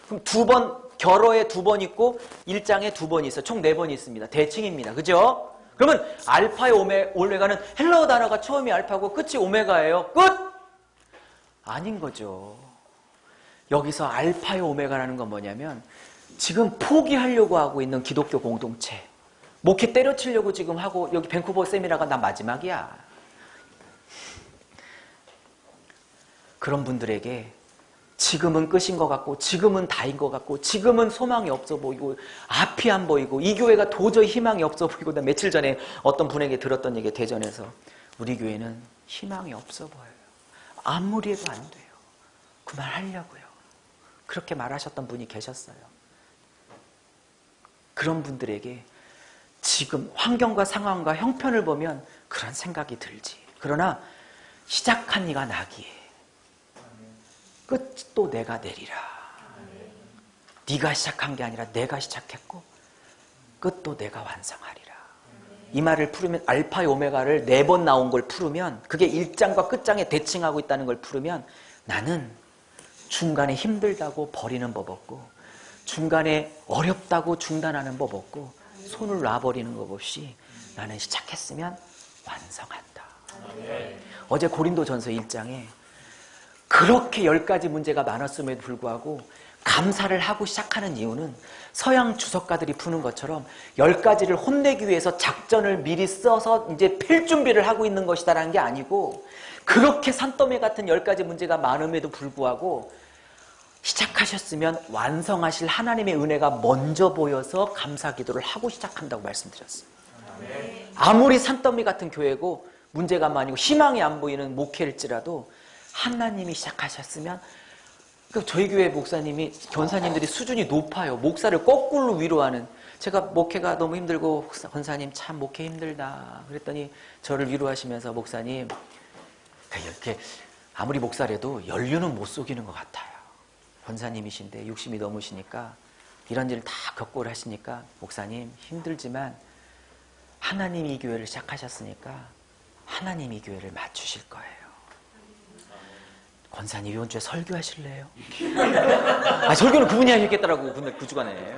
그럼 2번 결어에 2번 있고 1장에 2번 있어요. 총 4번 있습니다. 대칭입니다. 그죠? 그러면 알파요 오메가는 헬라어 단어가 처음이 알파고 끝이 오메가예요. 끝! 아닌 거죠. 여기서 알파요 오메가라는 건 뭐냐면 지금 포기하려고 하고 있는 기독교 공동체, 목회 때려치려고 지금 하고 여기 밴쿠버 세미나가 나 마지막이야. 그런 분들에게 지금은 끝인 것 같고 지금은 다인 것 같고 지금은 소망이 없어 보이고 앞이 안 보이고 이 교회가 도저히 희망이 없어 보이고 나 며칠 전에 어떤 분에게 들었던 얘기 대전에서 우리 교회는 희망이 없어 보여요. 아무리 해도 안 돼요. 그만하려고요. 그렇게 말하셨던 분이 계셨어요. 그런 분들에게 지금 환경과 상황과 형편을 보면 그런 생각이 들지. 그러나 시작한 이가 나기에 끝도 내가 내리라. 네가 시작한 게 아니라 내가 시작했고 끝도 내가 완성하리라. 이 말을 풀으면 알파 오메가를 4번 나온 걸 풀으면 그게 1장과 끝장에 대칭하고 있다는 걸 풀으면 나는 중간에 힘들다고 버리는 법 없고 중간에 어렵다고 중단하는 법 없고 손을 놔버리는 것 없이 나는 시작했으면 완성한다. 어제 고린도전서 1장에 그렇게 10가지 문제가 많았음에도 불구하고 감사를 하고 시작하는 이유는 서양 주석가들이 푸는 것처럼 10가지를 혼내기 위해서 작전을 미리 써서 이제 필 준비를 하고 있는 것이다라는 게 아니고, 그렇게 산더미 같은 10가지 문제가 많음에도 불구하고 시작하셨으면 완성하실 하나님의 은혜가 먼저 보여서 감사 기도를 하고 시작한다고 말씀드렸어요. 아무리 산더미 같은 교회고 문제가 많이고 희망이 안 보이는 목회일지라도 하나님이 시작하셨으면, 그러니까 저희 교회 목사님이, 권사님들이 수준이 높아요. 목사를 거꾸로 위로하는. 제가 목회가 너무 힘들고, 권사님 참 목회 힘들다 그랬더니 저를 위로하시면서, 목사님 이렇게 아무리 목사래도 연륜은 못 속이는 것 같아요. 권사님이신데 60이 넘으시니까 이런 일을 다 겪고 하시니까, 목사님 힘들지만 하나님이 이 교회를 시작하셨으니까 하나님이 이 교회를 맞추실 거예요. 권사님 이번 주에 설교하실래요? 설교는 그분이 하시겠다라고 그 주간에.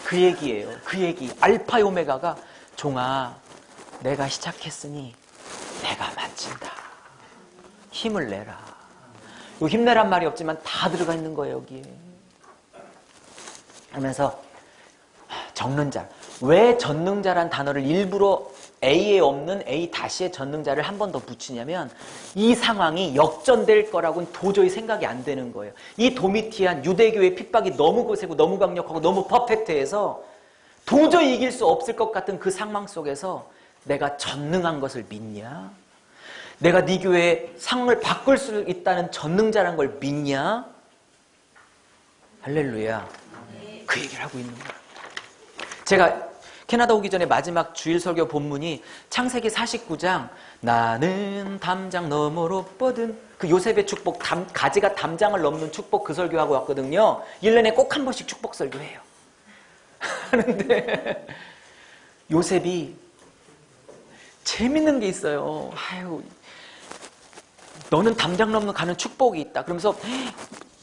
그 얘기예요. 그 얘기. 알파 오메가가, 종아 내가 시작했으니 내가 마친다. 힘을 내라. 요 힘내란 말이 없지만 다 들어가 있는 거예요, 여기에. 하면서 전능자. 왜 전능자란 단어를 일부러 A에 없는 A-의 전능자를 한 번 더 붙이냐면, 이 상황이 역전될 거라고는 도저히 생각이 안 되는 거예요. 이 도미티안 유대교의 핍박이 너무 거세고 너무 강력하고 너무 퍼펙트해서 도저히 이길 수 없을 것 같은 그 상황 속에서 내가 전능한 것을 믿냐? 내가 네 교회의 상황을 바꿀 수 있다는 전능자란 걸 믿냐? 할렐루야. 그 얘기를 하고 있는 거예요. 제가 캐나다 오기 전에 마지막 주일 설교 본문이 창세기 49장 나는 담장 너머로 뻗은 그 요셉의 축복, 가지가 담장을 넘는 축복, 그 설교하고 왔거든요. 1년에 꼭 한 번씩 축복 설교해요. 하는데 요셉이 재밌는 게 있어요. 아유, 너는 담장 넘는 가는 축복이 있다. 그러면서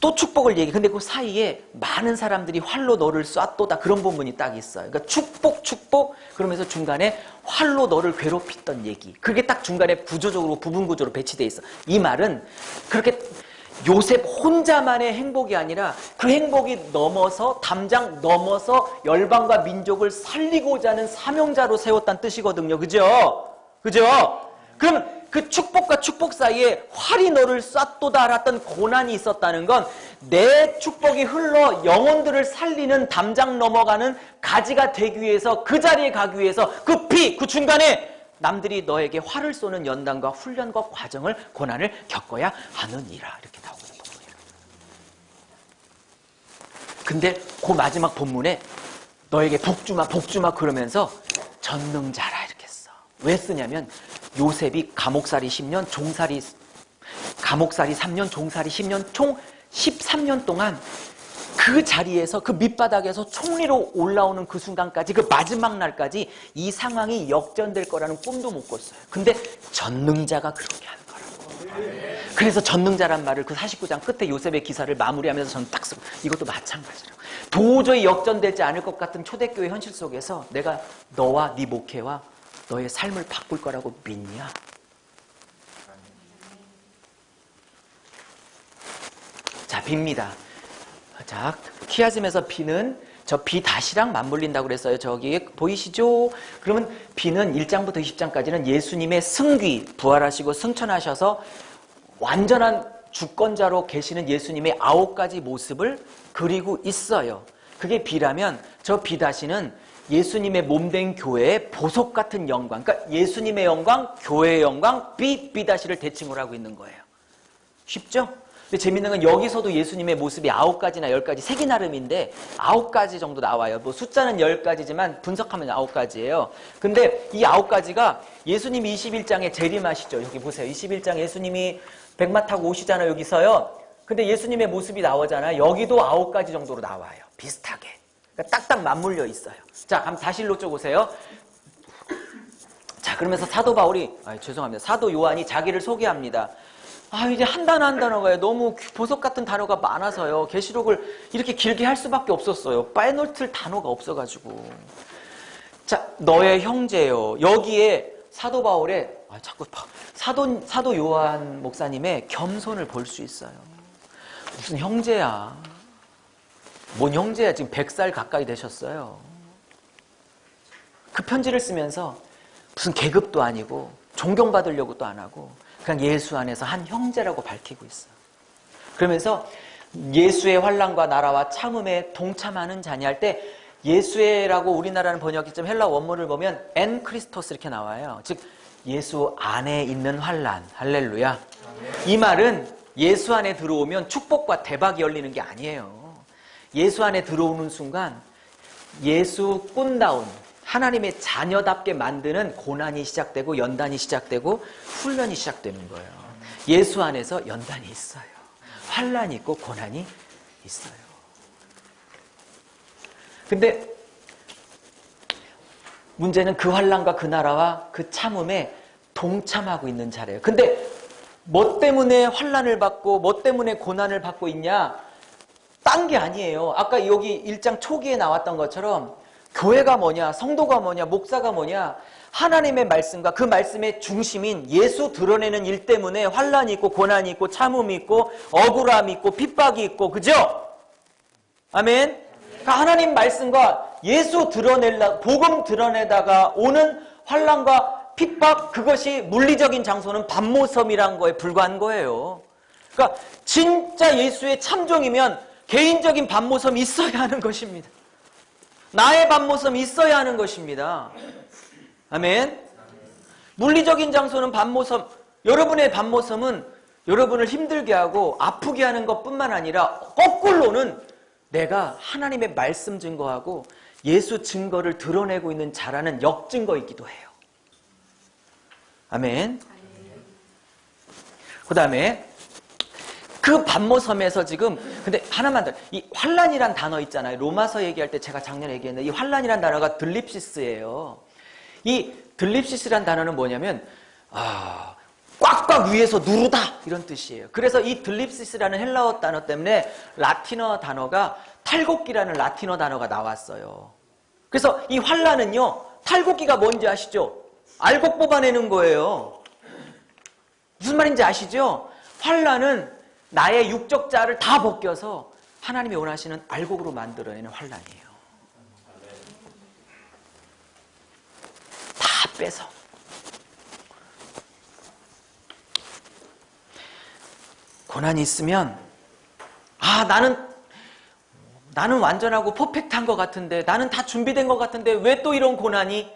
또 축복을 얘기해. 근데 그 사이에 많은 사람들이 활로 너를 쐈도다. 그런 부분이 딱 있어요. 그러니까 축복 그러면서 중간에 활로 너를 괴롭혔던 얘기. 그게 딱 중간에 구조적으로 부분 구조로 배치돼 있어. 이 말은 그렇게 요셉 혼자만의 행복이 아니라 그 행복이 넘어서, 담장 넘어서 열방과 민족을 살리고자 하는 사명자로 세웠다는 뜻이거든요. 그죠? 그럼 그 축복과 축복 사이에 활이 너를 쐈도다 알았던 고난이 있었다는 건, 내 축복이 흘러 영혼들을 살리는 담장 넘어가는 가지가 되기 위해서, 그 자리에 가기 위해서 그 중간에 남들이 너에게 활을 쏘는 연단과 훈련과 과정을, 고난을 겪어야 하느니라. 이렇게 나오거든요. 근데 그 마지막 본문에 너에게 복주마 그러면서 전능자라 이렇게 써. 왜 쓰냐면, 요셉이 감옥살이 10년, 감옥살이 3년, 종살이 10년, 총 13년 동안 그 자리에서, 그 밑바닥에서 총리로 올라오는 그 순간까지, 그 마지막 날까지 이 상황이 역전될 거라는 꿈도 못 꿨어요. 근데 전능자가 그렇게 하는 거라고. 그래서 전능자란 말을 그 49장 끝에 요셉의 기사를 마무리하면서 저는 딱 쓰고, 이것도 마찬가지라고. 도저히 역전되지 않을 것 같은 초대교회 현실 속에서 내가 너와 네 목회와 너의 삶을 바꿀 거라고 믿냐? 자, 비입니다. 자, 키아즘에서 비는 저 비 다시랑 맞물린다고 그랬어요. 저기 보이시죠? 그러면 비는 1장부터 20장까지는 예수님의 승귀, 부활하시고 승천하셔서 완전한 주권자로 계시는 예수님의 9가지 모습을 그리고 있어요. 그게 비라면, 저 비 다시는 예수님의 몸된 교회의 보석 같은 영광, 그러니까 예수님의 영광, 교회의 영광, 비다시를 대칭을 하고 있는 거예요. 쉽죠? 근데 재밌는 건 여기서도 예수님의 모습이 9가지나 10가지, 세기 나름인데 9가지 정도 나와요. 뭐 숫자는 10가지지만 분석하면 9가지예요. 근데 이 9가지가 예수님이 21장에 재림하시죠. 여기 보세요. 21장 예수님이 백마 타고 오시잖아요. 여기서요. 근데 예수님의 모습이 나오잖아요. 여기도 9가지 정도로 나와요. 비슷하게. 그러니까 딱딱 맞물려 있어요. 자, 한번 다시 일로 쭉 오세요. 자, 그러면서 사도 바울이, 죄송합니다. 사도 요한이 자기를 소개합니다. 이제 한 단어가요. 너무 보석 같은 단어가 많아서요. 계시록을 이렇게 길게 할 수밖에 없었어요. 빼놓을 단어가 없어가지고. 자, 너의 형제요. 여기에 사도 바울의, 자꾸 사도 요한 목사님의 겸손을 볼 수 있어요. 무슨 형제야. 뭔 형제야. 지금 100살 가까이 되셨어요. 그 편지를 쓰면서 무슨 계급도 아니고 존경받으려고도 안 하고 그냥 예수 안에서 한 형제라고 밝히고 있어요. 그러면서 예수의 환난과 나라와 참음에 동참하는 자니 할 때 예수의라고 우리나라는 번역했지만 헬라 원문을 보면 엔 크리스토스 이렇게 나와요. 즉 예수 안에 있는 환난. 할렐루야. 이 말은 예수 안에 들어오면 축복과 대박이 열리는 게 아니에요. 예수 안에 들어오는 순간 예수 꾼다운 하나님의 자녀답게 만드는 고난이 시작되고 연단이 시작되고 훈련이 시작되는 거예요. 예수 안에서 연단이 있어요. 환난이 있고 고난이 있어요. 근데 문제는 그 환난과 그 나라와 그 참음에 동참하고 있는 자래요. 근데 뭐 때문에 환난을 받고 뭐 때문에 고난을 받고 있냐? 딴 게 아니에요. 아까 여기 1장 초기에 나왔던 것처럼 교회가 뭐냐, 성도가 뭐냐, 목사가 뭐냐, 하나님의 말씀과 그 말씀의 중심인 예수 드러내는 일 때문에 환난이 있고 고난이 있고 참음이 있고 억울함이 있고 핍박이 있고, 그죠? 아멘? 그러니까 하나님 말씀과 예수 드러내려, 복음 드러내다가 오는 환난과 핍박, 그것이 물리적인 장소는 밤모섬이란 거에 불과한 거예요. 그러니까 진짜 예수의 참종이면 개인적인 밤모섬이 있어야 하는 것입니다. 나의 밤모섬이 있어야 하는 것입니다. 아멘? 물리적인 장소는 밤모섬, 여러분의 밤모섬은 여러분을 힘들게 하고 아프게 하는 것뿐만 아니라 거꾸로는 내가 하나님의 말씀 증거하고 예수 증거를 드러내고 있는 자라는 역증거이기도 해요. 아멘. 그 다음에 그 밤모섬에서 지금, 근데 하나만 더, 이 환란이란 단어 있잖아요. 로마서 얘기할 때 제가 작년에 얘기했는데 이 환란이란 단어가 들립시스예요. 이 들립시스란 단어는 뭐냐면 꽉꽉 위에서 누르다 이런 뜻이에요. 그래서 이 들립시스라는 헬라어 단어 때문에 라틴어 단어가 탈곡기라는 라틴어 단어가 나왔어요. 그래서 이 환란은요, 탈곡기가 뭔지 아시죠? 알곡 뽑아내는 거예요. 무슨 말인지 아시죠? 환란은 나의 육적 자를 다 벗겨서 하나님이 원하시는 알곡으로 만들어내는 환란이에요. 다 빼서. 고난이 있으면 나는 완전하고 퍼펙트한 것 같은데, 나는 다 준비된 것 같은데 왜 또 이런 고난이?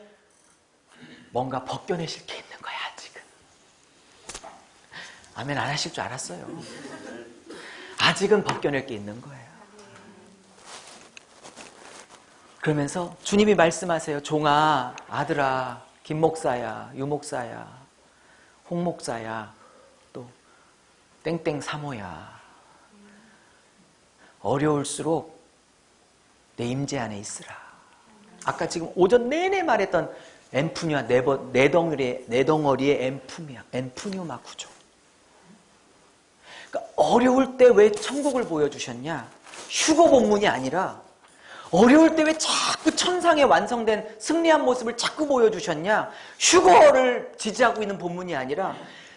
뭔가 벗겨내실 게 있는 거야 아직은. 아멘 안 하실 줄 알았어요. 아직은 벗겨낼 게 있는 거예요. 그러면서 주님이 말씀하세요. 종아, 아들아, 김 목사야, 유 목사야, 홍 목사야, 또 땡땡 사모야, 어려울수록 내 임재 안에 있으라. 아까 지금 오전 내내 말했던 엠푸니와 내 덩어리의 엠푸니오마 구조. 그러니까 어려울 때 왜 천국을 보여주셨냐? 휴거 본문이 아니라 어려울 때 왜 자꾸 천상에 완성된 승리한 모습을 자꾸 보여주셨냐? 휴거를 지지하고 있는 본문이 아니라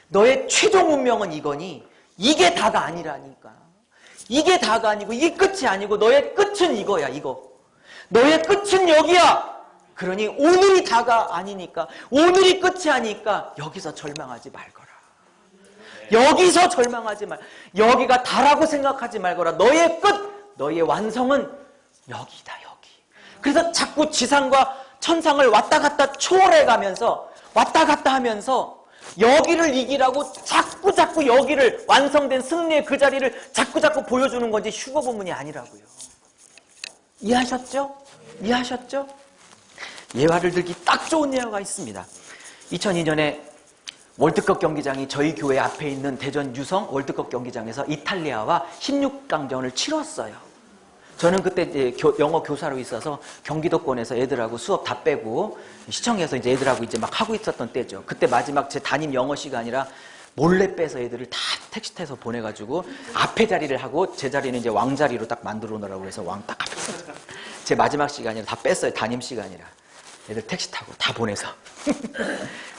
너의 최종 운명은 이거니 이게 다가 아니라니까. 이게 다가 아니고 이게 끝이 아니고 너의 끝은 이거야, 이거. 너의 끝은 여기야. 그러니 오늘이 다가 아니니까, 오늘이 끝이 아니니까 여기서 절망하지 말거라. 여기서 절망하지 말. 여기가 다라고 생각하지 말거라. 너의 끝, 너의 완성은 여기다, 여기. 그래서 자꾸 지상과 천상을 왔다 갔다 초월해 가면서, 왔다 갔다 하면서 여기를 이기라고 자꾸 여기를, 완성된 승리의 그 자리를 자꾸 보여주는 건지 휴거 본문이 아니라고요. 이해하셨죠? 이해하셨죠? 예화를 들기 딱 좋은 예화가 있습니다. 2002년에 월드컵 경기장이 저희 교회 앞에 있는 대전 유성 월드컵 경기장에서 이탈리아와 16강전을 치렀어요. 저는 그때 이제 영어 교사로 있어서 경기도권에서 애들하고 수업 다 빼고 시청에서 이제 애들하고 이제 막 하고 있었던 때죠. 그때 마지막 제 담임 영어 시간이라 몰래 빼서 애들을 다 택시 타서 보내가지고 앞에 자리를 하고 제 자리는 이제 왕자리로 딱 만들어 놓으라고 해서 왕 딱 앞에 제 마지막 시간이라 다 뺐어요. 담임 시간이라. 애들 택시 타고 다 보내서.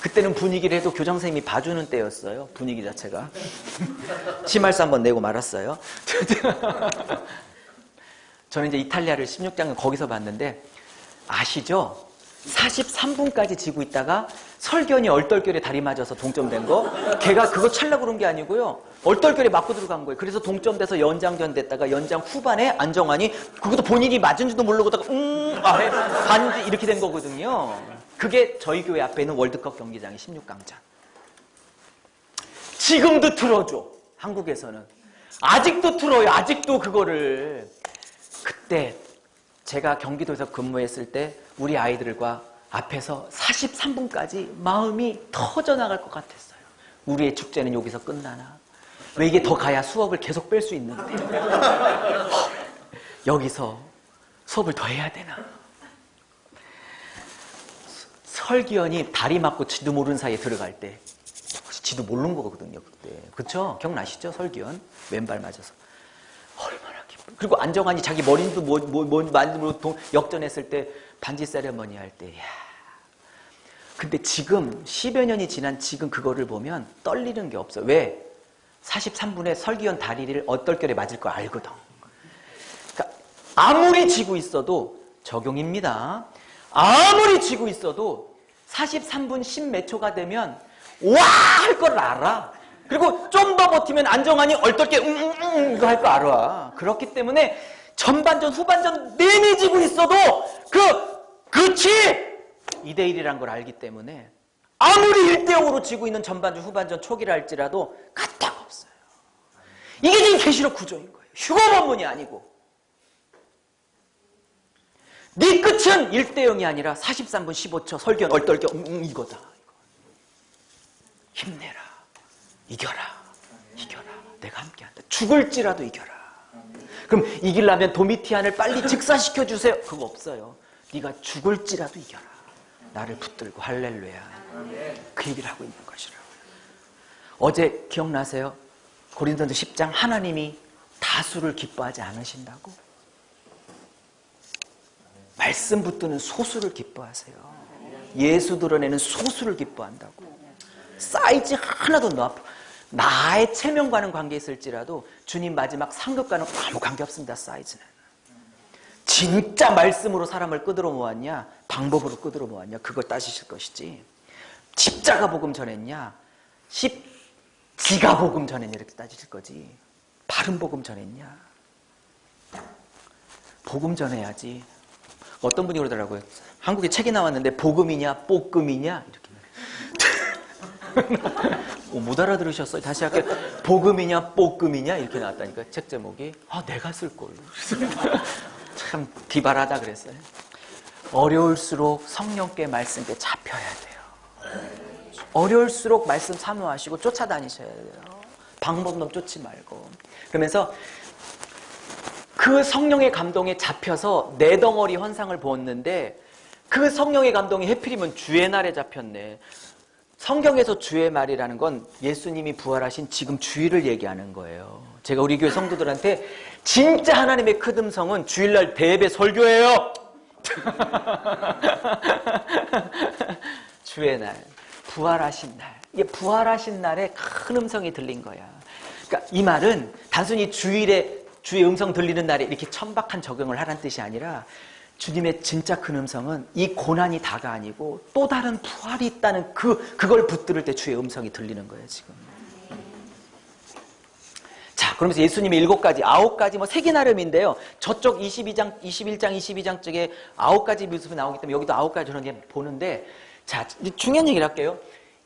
그때는 분위기를 해도 교장 선생님이 봐주는 때였어요. 분위기 자체가. 치말서 한번 내고 말았어요. 저는 이제 이탈리아를 16장을 거기서 봤는데 아시죠? 43분까지 지고 있다가 설견이 얼떨결에 다리 맞아서 동점된 거. 걔가 그거 찰려고 그런 게 아니고요. 얼떨결에 맞고 들어간 거예요. 그래서 동점돼서 연장전 됐다가 연장 후반에 안정환이 그것도 본인이 맞은지도 모르고다가 반지 이렇게 된 거거든요. 그게 저희 교회 앞에 있는 월드컵 경기장의 16강전. 지금도 틀어줘. 한국에서는. 아직도 틀어요. 아직도 그거를. 그때 제가 경기도에서 근무했을 때 우리 아이들과 앞에서 43분까지 마음이 터져나갈 것 같았어요. 우리의 축제는 여기서 끝나나? 왜 이게 더 가야 수업을 계속 뺄 수 있는데 여기서 수업을 더 해야 되나? 설기현이 다리 맞고 지도 모르는 사이에 들어갈 때 지도 모르는 거거든요. 그때. 그쵸? 기억나시죠? 설기현 왼발 맞아서 얼마나 기뻐. 그리고 안정환이 자기 머리도 만지고 역전했을 때 반지 세레머니 할 때 근데 지금 10여 년이 지난 지금 그거를 보면 떨리는 게 없어요. 왜? 43분에 설기현 다리를 얼떨결에 맞을 거 알거든. 그러니까 아무리 지고 있어도 적용입니다. 아무리 지고 있어도 43분 10몇 초가 되면 와! 할 걸 알아. 그리고 좀 더 버티면 안정환이 얼떨결에 이거 할 거 알아. 그렇기 때문에 전반전 후반전 내내 지고 있어도 그치! 2대1이란 걸 알기 때문에 아무리 1대0으로 지고 있는 전반전 후반전 초기라 할지라도 까딱 없어요. 이게 지금 계시록 구조인 거예요. 휴거 본문이 아니고. 네 끝은 1대0이 아니라 43분 15초 설견 얼떨결 이거다. 힘내라. 이겨라. 내가 함께한다. 죽을지라도 이겨라. 그럼 이기려면 도미티안을 빨리 직사시켜 주세요. 그거 없어요. 네가 죽을지라도 이겨라. 나를 붙들고 할렐루야. 그 얘기를 하고 있는 것이라고요. 어제 기억나세요? 고린도전서 10장 하나님이 다수를 기뻐하지 않으신다고? 말씀 붙드는 소수를 기뻐하세요. 예수 드러내는 소수를 기뻐한다고. 사이즈 하나도 나의 체면과는 관계 있을지라도 주님 마지막 상급과는 아무 관계 없습니다. 사이즈는. 진짜 말씀으로 사람을 끄들어 모았냐? 방법으로 끄들어 모았냐? 그걸 따지실 것이지. 십자가 복음 전했냐? 기가 복음 전했냐? 이렇게 따지실 거지. 바른 복음 전했냐? 복음 전해야지. 어떤 분이 그러더라고요. 한국에 책이 나왔는데 복음이냐? 뽀금이냐? 이렇게. 못 알아들으셨어요? 다시 할게요. 복음이냐? 뽀금이냐? 이렇게 나왔다니까. 책 제목이. 내가 쓸걸. 참 기발하다 그랬어요. 어려울수록 성령께 말씀께 잡혀야 돼요. 어려울수록 말씀 사모하시고 쫓아다니셔야 돼요. 방법론 쫓지 말고. 그러면서 그 성령의 감동에 잡혀서 내 덩어리 환상을 보았는데 그 성령의 감동이 해필이면 주의 날에 잡혔네. 성경에서 주의 말이라는 건 예수님이 부활하신 지금 주일을 얘기하는 거예요. 제가 우리 교회 성도들한테 진짜 하나님의 큰 음성은 주일날 대예배 설교예요. 주의 날, 부활하신 날. 이게 부활하신 날에 큰 음성이 들린 거야. 그러니까 이 말은 단순히 주일에 주의 음성 들리는 날에 이렇게 천박한 적용을 하라는 뜻이 아니라 주님의 진짜 큰 음성은 이 고난이 다가 아니고 또 다른 부활이 있다는 그걸 붙들을 때 주의 음성이 들리는 거예요, 지금. 자, 그러면서 예수님의 7가지, 9가지, 3개 나름인데요. 저쪽 21장, 22장 쪽에 9가지 모습이 나오기 때문에 여기도 9가지 저런 게 보는데, 자, 중요한 얘기를 할게요.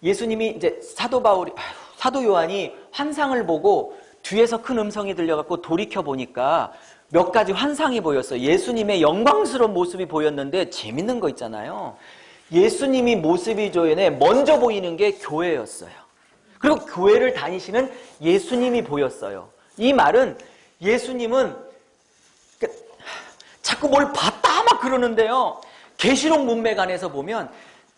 예수님이 이제 사도 요한이 환상을 보고 뒤에서 큰 음성이 들려갖고 돌이켜 보니까 몇 가지 환상이 보였어요. 예수님의 영광스러운 모습이 보였는데 재밌는 거 있잖아요. 예수님이 모습이 조연에 먼저 보이는 게 교회였어요. 그리고 교회를 다니시는 예수님이 보였어요. 이 말은 예수님은 자꾸 뭘 봤다 막 그러는데요. 계시록 문맥 안에서 보면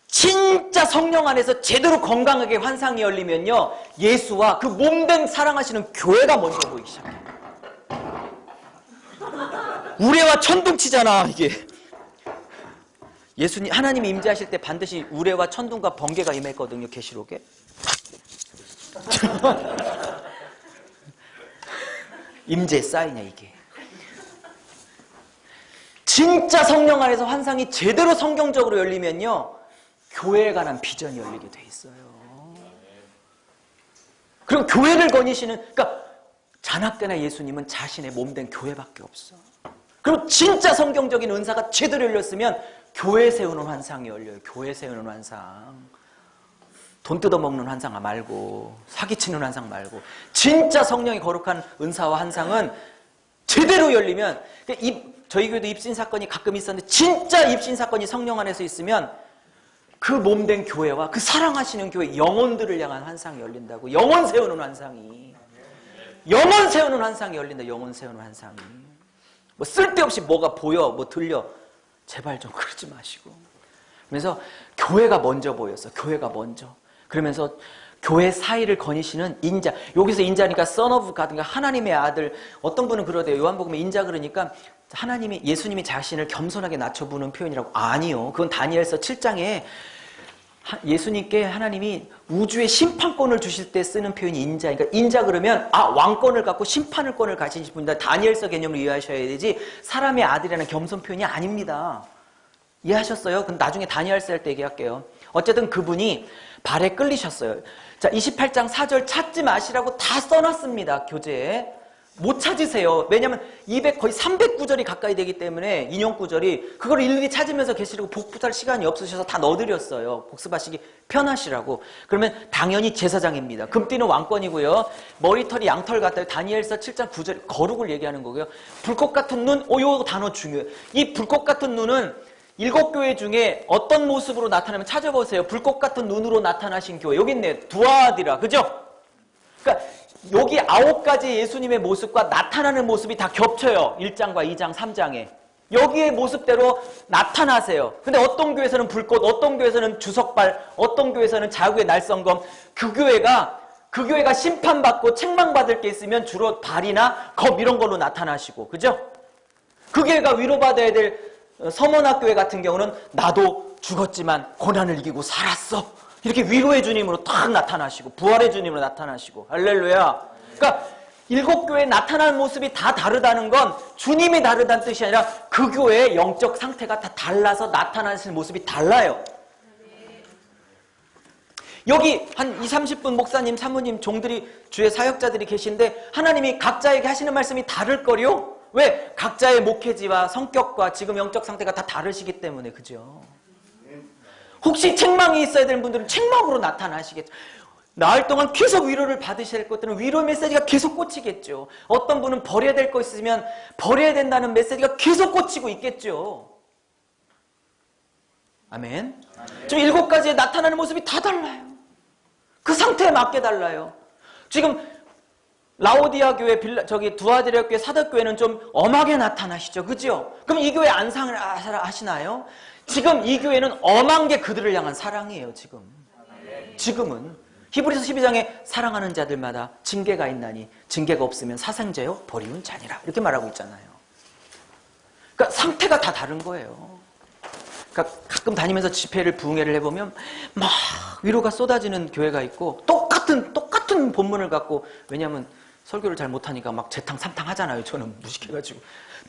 진짜 성령 안에서 제대로 건강하게 환상이 열리면요. 예수와 그 몸된 사랑하시는 교회가 먼저 보이기 시작해요. 우레와 천둥치잖아, 이게. 예수님, 하나님이 임재하실 때 반드시 우레와 천둥과 번개가 임했거든요, 계시록에. 임재 사인이야, 이게. 진짜 성령 안에서 환상이 제대로 성경적으로 열리면요, 교회에 관한 비전이 열리게 돼 있어요. 그리고 교회를 거니시는, 그러니까 자나깨나 예수님은 자신의 몸된 교회밖에 없어. 그리고 진짜 성경적인 은사가 제대로 열렸으면 교회 세우는 환상이 열려요. 교회 세우는 환상. 돈 뜯어먹는 환상 말고, 사기치는 환상 말고, 진짜 성령이 거룩한 은사와 환상은 제대로 열리면, 저희 교회도 입신 사건이 가끔 있었는데, 진짜 입신 사건이 성령 안에서 있으면 그 몸된 교회와 그 사랑하시는 교회 영혼들을 향한 환상이 열린다고. 영혼 세우는 환상이. 영혼 세우는 환상이 열린다. 영혼 세우는 환상이. 뭐 쓸데없이 뭐가 보여, 뭐 들려. 제발 좀 그러지 마시고. 그러면서 교회가 먼저 보였어. 교회가 먼저. 그러면서 교회 사이를 거니시는 인자. 여기서 인자니까 son of God인가 하나님의 아들. 어떤 분은 그러대요. 요한복음에 인자 그러니까 하나님이, 예수님이 자신을 겸손하게 낮춰부는 표현이라고. 아니요. 그건 다니엘서 7장에 예수님께 하나님이 우주의 심판권을 주실 때 쓰는 표현이 인자. 그러니까 인자 그러면 왕권을 갖고 심판을권을 가지신 분이다. 다니엘서 개념을 이해하셔야 되지 사람의 아들이라는 겸손 표현이 아닙니다. 이해하셨어요? 그럼 나중에 다니엘서 할 때 얘기할게요. 어쨌든 그분이 발에 끌리셨어요. 자, 28장 4절 찾지 마시라고 다 써놨습니다. 교재에. 못 찾으세요. 왜냐하면 거의 300구절이 가까이 되기 때문에 인용구절이 그걸 일일이 찾으면서 계시려고 복습할 시간이 없으셔서 다 넣어드렸어요. 복습하시기 편하시라고. 그러면 당연히 제사장입니다. 금띠는 왕권이고요. 머리털이 양털 같아요. 다니엘서 7장 9절 거룩을 얘기하는 거고요. 불꽃 같은 눈, 요 단어 중요해요. 이 불꽃 같은 눈은 7교회 중에 어떤 모습으로 나타나면 찾아보세요. 불꽃 같은 눈으로 나타나신 교회. 여기 있네. 두아디라. 그죠? 그러니까 여기 9가지 예수님의 모습과 나타나는 모습이 다 겹쳐요. 1장과 2장, 3장에. 여기의 모습대로 나타나세요. 근데 어떤 교회에서는 불꽃, 어떤 교회에서는 주석발, 어떤 교회에서는 자구의 날성검. 그 교회가 심판받고 책망받을 게 있으면 주로 발이나 검 이런 걸로 나타나시고. 그죠? 그 교회가 위로받아야 될 서머나 교회 같은 경우는 나도 죽었지만 고난을 이기고 살았어. 이렇게 위로의 주님으로 탁 나타나시고 부활의 주님으로 나타나시고. 할렐루야. 그러니까 7교회에 나타나는 모습이 다 다르다는 건 주님이 다르다는 뜻이 아니라 그 교회의 영적 상태가 다 달라서 나타나시는 모습이 달라요. 여기 한 20, 30분 목사님, 사모님, 종들이, 주의 사역자들이 계신데 하나님이 각자에게 하시는 말씀이 다를 거요? 왜? 각자의 목회지와 성격과 지금 영적 상태가 다 다르시기 때문에. 그죠? 혹시 책망이 있어야 되는 분들은 책망으로 나타나시겠죠. 나흘 동안 계속 위로를 받으셔야 될 것들은 위로 메시지가 계속 꽂히겠죠. 어떤 분은 버려야 될 거 있으면 버려야 된다는 메시지가 계속 꽂히고 있겠죠. 아멘. 좀 7가지에 나타나는 모습이 다 달라요. 그 상태에 맞게 달라요. 지금 라오디아 교회, 두아디라 교회, 사덕교회는 좀 엄하게 나타나시죠. 그죠? 그럼 이 교회 안 하시나요? 지금 이 교회는 엄한 게 그들을 향한 사랑이에요. 지금은 히브리서 12장에 사랑하는 자들마다 징계가 있나니 징계가 없으면 사생제요 버리운 자니라 이렇게 말하고 있잖아요. 그러니까 상태가 다 다른 거예요. 그러니까 가끔 다니면서 집회를 부흥회를 해보면 막 위로가 쏟아지는 교회가 있고 똑같은 본문을 갖고, 왜냐하면 설교를 잘 못하니까 막 재탕 삼탕 하잖아요. 저는 무식해가지고.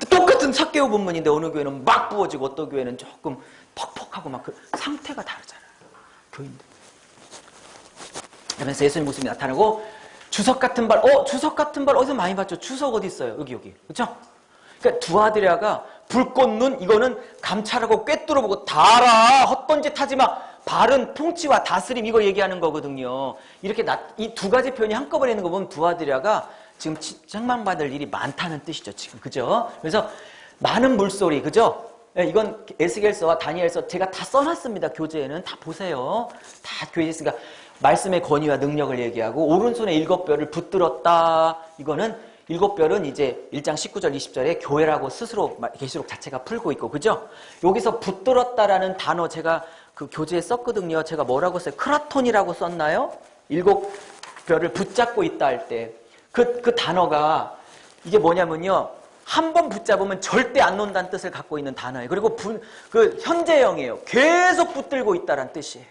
똑같은 삭개오 본문인데 어느 교회는 막 부어지고 어떤 교회는 조금 퍽퍽하고 막 그 상태가 다르잖아요. 교인들. 그러면서 예수님 모습이 나타나고 주석 같은 발 어디서 많이 봤죠? 주석 어디 있어요? 여기. 그렇죠? 그러니까 두아디라가 불꽃 눈, 이거는 감찰하고 꿰뚫어보고 달아 헛번짓 하지마. 발은 통치와 다스림, 이거 얘기하는 거거든요. 이렇게 이 2가지 표현이 한꺼번에 있는 거 보면 두아디라가 지금 책망받을 일이 많다는 뜻이죠. 지금. 그죠? 그래서 많은 물소리. 그죠? 이건 에스겔서와 다니엘서 제가 다 써놨습니다. 교재에는 다 보세요. 다 교재에 있으니까 말씀의 권위와 능력을 얘기하고 오른손에 7뼈를 붙들었다. 이거는 7뼈는 이제 1장 19절 20절에 교회라고 스스로 계시록 자체가 풀고 있고. 그죠? 여기서 붙들었다라는 단어 제가 그 교재에 썼거든요. 제가 뭐라고 써요? 크라톤이라고 썼나요? 7뼈를 붙잡고 있다 할 때 그 단어가 이게 뭐냐면요. 한 번 붙잡으면 절대 안 놓는다는 뜻을 갖고 있는 단어예요. 그리고 그 현재형이에요. 계속 붙들고 있다는 뜻이에요.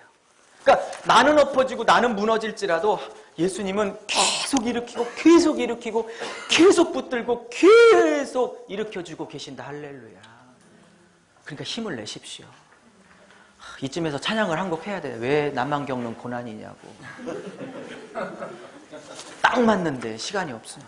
그러니까 나는 엎어지고 나는 무너질지라도 예수님은 계속 일으키고 계속 일으키고 계속 붙들고 계속 일으켜주고 계신다. 할렐루야. 그러니까 힘을 내십시오. 이쯤에서 찬양을 한 곡 해야 돼요. 왜 나만 겪는 고난이냐고. 딱 맞는데 시간이 없어요.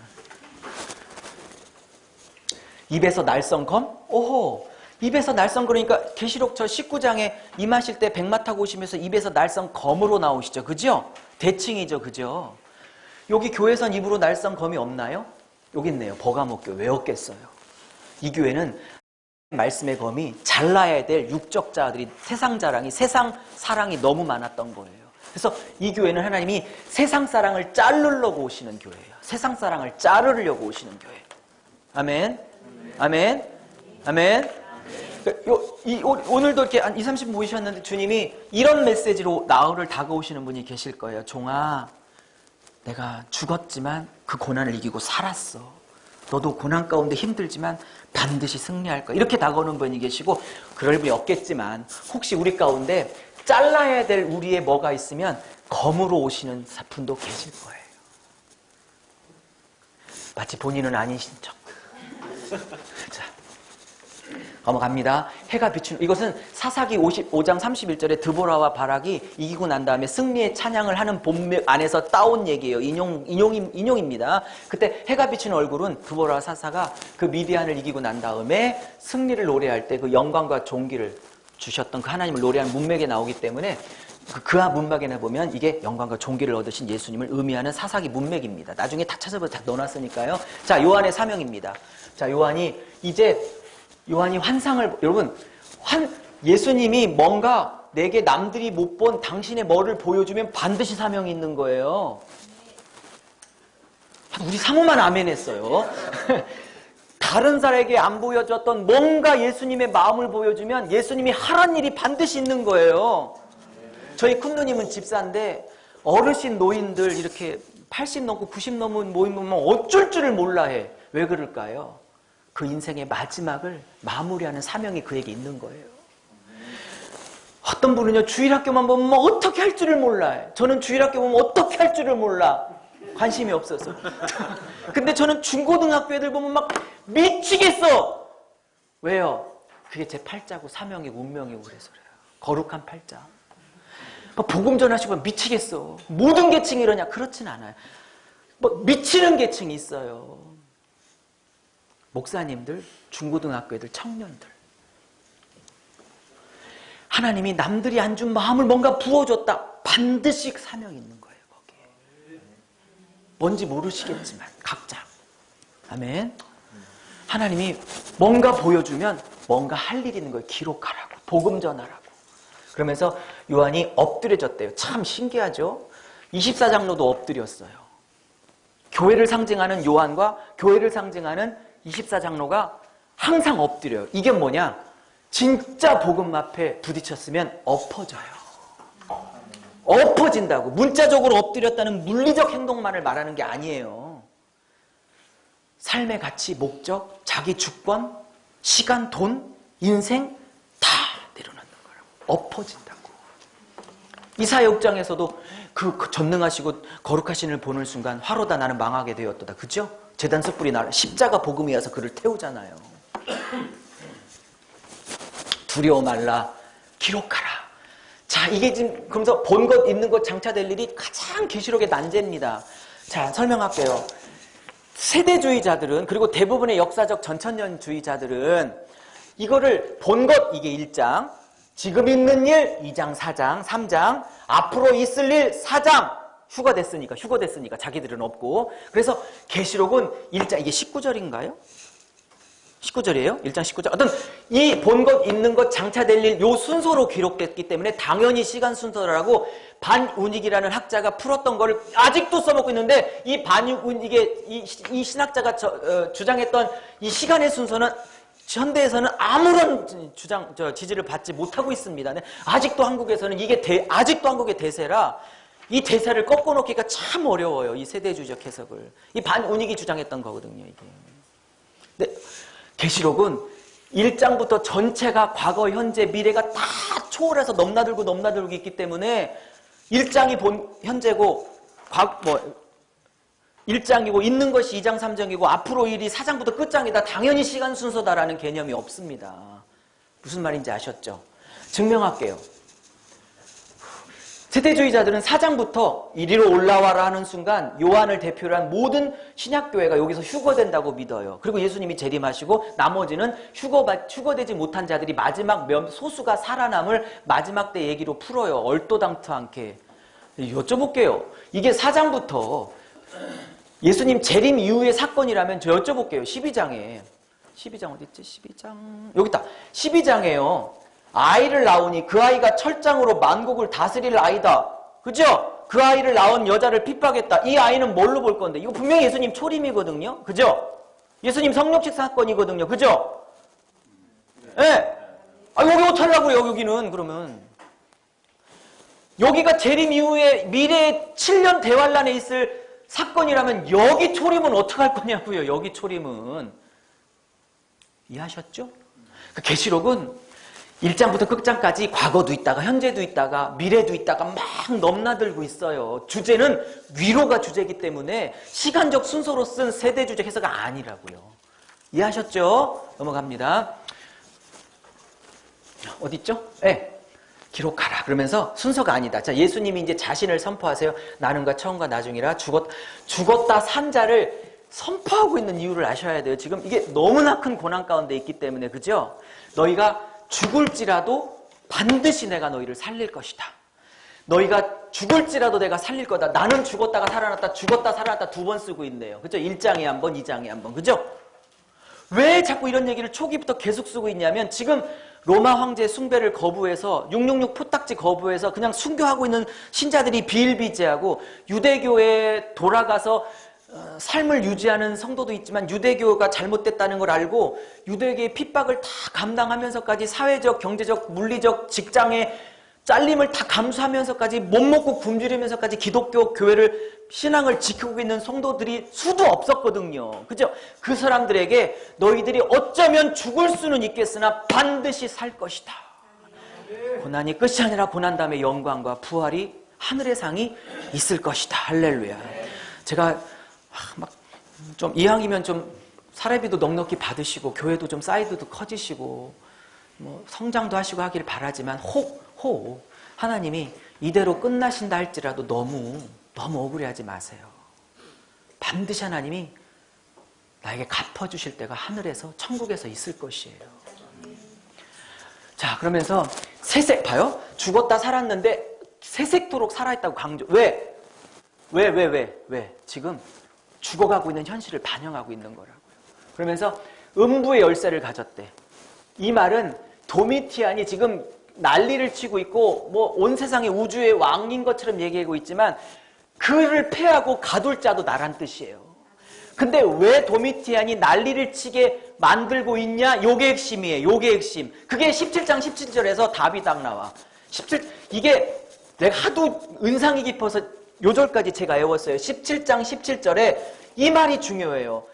입에서 날성검? 오호. 입에서 날성 그러니까 계시록 저 19장에 임하실 때 백마 타고 오시면서 입에서 날성검으로 나오시죠. 그죠? 대칭이죠. 그죠? 여기 교회선 입으로 날성검이 없나요? 여기 있네요. 버가목교. 왜 없겠어요? 이 교회는 말씀의 검이 잘라야 될 육적 자들이 세상 자랑이 세상 사랑이 너무 많았던 거예요. 그래서 이 교회는 하나님이 세상 사랑을 자르려고 오시는 교회예요. 세상 사랑을 자르려고 오시는 교회. 아멘. 아멘. 아멘. 오늘도 이렇게 한 20, 30분 모이셨는데 주님이 이런 메시지로 나를 다가오시는 분이 계실 거예요. 종아, 내가 죽었지만 그 고난을 이기고 살았어. 너도 고난 가운데 힘들지만 반드시 승리할 거야. 이렇게 다가오는 분이 계시고 그럴 분이 없겠지만 혹시 우리 가운데 잘라야 될 우리의 뭐가 있으면 검으로 오시는 분도 계실 거예요. 마치 본인은 아니신 척. 자, 넘어갑니다. 해가 비추는 이것은 사사기 55장 31절에 드보라와 바락이 이기고 난 다음에 승리의 찬양을 하는 본맥 안에서 따온 얘기예요. 인용입니다. 그때 해가 비추는 얼굴은 드보라와 사사가 그 미디안을 이기고 난 다음에 승리를 노래할 때 그 영광과 존귀를 주셨던 그 하나님을 노래하는 문맥에 나오기 때문에 그하 문맥에 보면 이게 영광과 존귀를 얻으신 예수님을 의미하는 사사기 문맥입니다. 나중에 다 찾아보면 다 넣어놨으니까요. 자, 요한의 사명입니다. 자, 요한이 환상을, 여러분, 예수님이 뭔가 내게 남들이 못 본 당신의 뭐를 보여주면 반드시 사명이 있는 거예요. 우리 사모만 아멘 했어요. 다른 사람에게 안 보여줬던 뭔가 예수님의 마음을 보여주면 예수님이 하란 일이 반드시 있는 거예요. 저희 큰 누님은 집사인데 어르신 노인들 이렇게 80 넘고 90 넘은 모임 보면 어쩔 줄을 몰라 해. 왜 그럴까요? 그 인생의 마지막을 마무리하는 사명이 그에게 있는 거예요. 어떤 분은요, 주일학교만 보면 어떻게 할 줄을 몰라. 저는 주일학교 보면 어떻게 할 줄을 몰라. 관심이 없어서. 근데 저는 중고등학교 애들 보면 막 미치겠어. 왜요? 그게 제 팔자고 사명이고 운명이고 그래서 그래요. 거룩한 팔자. 복음 전하시고 미치겠어. 모든 계층이 이러냐? 그렇진 않아요. 미치는 계층이 있어요. 목사님들, 중고등학교 애들, 청년들. 하나님이 남들이 안 준 마음을 뭔가 부어줬다. 반드시 사명이 있는 거예요. 거기에. 뭔지 모르시겠지만 각자. 아멘. 하나님이 뭔가 보여주면 뭔가 할 일이 있는 거예요. 기록하라고. 복음 전하라고. 그러면서 요한이 엎드려졌대요. 참 신기하죠? 24장로도 엎드렸어요. 교회를 상징하는 요한과 교회를 상징하는 24장로가 항상 엎드려요. 이게 뭐냐? 진짜 복음 앞에 부딪혔으면 엎어져요. 엎어진다고. 문자적으로 엎드렸다는 물리적 행동만을 말하는 게 아니에요. 삶의 가치, 목적, 자기 주권, 시간, 돈, 인생 다 내려놓는 거라고. 엎어진다고. 이사야 6장에서도 그 전능하시고 거룩하신 이를 보는 순간 화로다 나는 망하게 되었도다. 그죠? 제단 숯불이 나를 십자가 복음이 와서 그를 태우잖아요. 두려워 말라. 기록하라. 자, 이게 지금 그러면서 본 것 있는 것 장차될 일이 가장 계시록의 난제입니다. 자, 설명할게요. 세대주의자들은 그리고 대부분의 역사적 전천년주의자들은 이거를 본 것 이게 1장, 지금 있는 일 2장, 4장, 3장, 앞으로 있을 일 4장 휴거됐으니까 자기들은 없고 그래서 계시록은 1장 이게 19절인가요? 19절이에요? 1장 19절. 어떤 이 본 것, 있는 것, 장차될 일 요 순서로 기록됐기 때문에 당연히 시간 순서라고 반운익이라는 학자가 풀었던 거를 아직도 써먹고 있는데 이 반운익의 이 신학자가 주장했던 이 시간의 순서는 현대에서는 아무런 지지를 받지 못하고 있습니다. 아직도 한국에서는 이게 아직도 한국의 대세라 이 대세를 꺾어놓기가 참 어려워요. 이 세대주의적 해석을. 이 반운익이 주장했던 거거든요. 이게. 근데 계시록은 1장부터 전체가 과거, 현재, 미래가 다 초월해서 넘나들고 있기 때문에 1장이 본 현재고 1장이고 있는 것이 2장, 3장이고 앞으로 일이 4장부터 끝장이다. 당연히 시간 순서다라는 개념이 없습니다. 무슨 말인지 아셨죠? 증명할게요. 세대주의자들은 4장부터 이리로 올라와라 하는 순간 요한을 대표로 한 모든 신약교회가 여기서 휴거된다고 믿어요. 그리고 예수님이 재림하시고 나머지는 휴거되지 못한 자들이 마지막 소수가 살아남을 마지막 때 얘기로 풀어요. 얼토당토 않게. 여쭤볼게요. 이게 4장부터 예수님 재림 이후의 사건이라면 저 여쭤볼게요. 12장 어디 있지? 12장 여기 있다. 12장에요. 아이를 낳으니 그 아이가 철장으로 만국을 다스릴 아이다. 그죠? 그 아이를 낳은 여자를 핍박했다. 이 아이는 뭘로 볼 건데? 이거 분명히 예수님 초림이거든요. 그죠? 예수님 성육식 사건이거든요. 그죠? 예. 네. 아, 여기 어떡하려고요, 여기는, 그러면. 여기가 재림 이후에 미래에 7년 대환란에 있을 사건이라면 여기 초림은 어떡할 거냐고요, 여기 초림은. 이해하셨죠? 그 계시록은 1장부터 끝장까지 과거도 있다가 현재도 있다가 미래도 있다가 막 넘나들고 있어요. 주제는 위로가 주제이기 때문에 시간적 순서로 쓴 세대 주제 해석이 아니라고요. 이해하셨죠? 넘어갑니다. 어디 있죠? 네. 기록하라. 그러면서 순서가 아니다. 자, 예수님이 이제 자신을 선포하세요. 나는가 처음과 나중이라 죽었다 산 자를 선포하고 있는 이유를 아셔야 돼요. 지금 이게 너무나 큰 고난 가운데 있기 때문에, 그죠? 너희가 죽을지라도 반드시 내가 너희를 살릴 것이다. 너희가 죽을지라도 내가 살릴 거다. 나는 죽었다가 살아났다, 죽었다 살아났다 2번 쓰고 있네요. 그죠? 1장에 한 번, 2장에 한 번. 그죠? 왜 자꾸 이런 얘기를 초기부터 계속 쓰고 있냐면 지금 로마 황제 숭배를 거부해서 666 포딱지 거부해서 그냥 순교하고 있는 신자들이 비일비재하고 유대교에 돌아가서 삶을 유지하는 성도도 있지만 유대교가 잘못됐다는 걸 알고 유대교의 핍박을 다 감당하면서까지 사회적, 경제적, 물리적, 직장의 잘림을 다 감수하면서까지 못 먹고 굶주리면서까지 기독교 교회를 신앙을 지키고 있는 성도들이 수도 없었거든요. 그죠? 그 사람들에게 너희들이 어쩌면 죽을 수는 있겠으나 반드시 살 것이다. 고난이 끝이 아니라 고난 다음에 영광과 부활이 하늘의 상이 있을 것이다. 할렐루야. 제가 막 좀 이왕이면 좀 사례비도 넉넉히 받으시고 교회도 좀 사이드도 커지시고 뭐 성장도 하시고 하길 바라지만 혹 하나님이 이대로 끝나신다 할지라도 너무 억울해하지 마세요. 반드시 하나님이 나에게 갚아주실 때가 하늘에서 천국에서 있을 것이에요. 자, 그러면서 봐요. 죽었다 살았는데 새색토록 살아있다고 강조. 왜? 지금 죽어가고 있는 현실을 반영하고 있는 거라고요. 그러면서 음부의 열쇠를 가졌대. 이 말은 도미티안이 지금 난리를 치고 있고 뭐 온 세상의 우주의 왕인 것처럼 얘기하고 있지만 그를 패하고 가둘 자도 나란 뜻이에요. 근데 왜 도미티안이 난리를 치게 만들고 있냐? 요게 핵심이에요. 요게 핵심. 그게 17장 17절에서 답이 딱 나와. 이게 내가 하도 인상이 깊어서 요절까지 제가 외웠어요. 17장 17절에 이 말이 중요해요.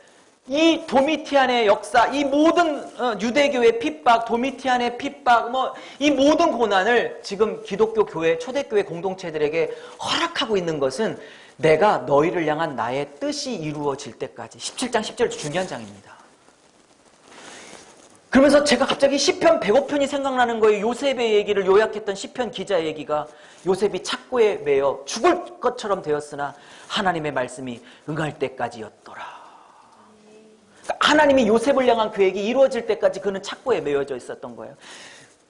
이 도미티안의 역사, 이 모든 유대교의 핍박, 도미티안의 핍박, 이 모든 고난을 지금 기독교 교회, 초대교회 공동체들에게 허락하고 있는 것은 내가 너희를 향한 나의 뜻이 이루어질 때까지. 17장 10절 중요한 장입니다. 그러면서 제가 갑자기 시편 105편이 생각나는 거예요. 요셉의 얘기를 요약했던 시편 기자 얘기가 요셉이 착고에 매여 죽을 것처럼 되었으나 하나님의 말씀이 응할 때까지였더라. 그러니까 하나님이 요셉을 향한 계획이 이루어질 때까지 그는 착고에 매여져 있었던 거예요.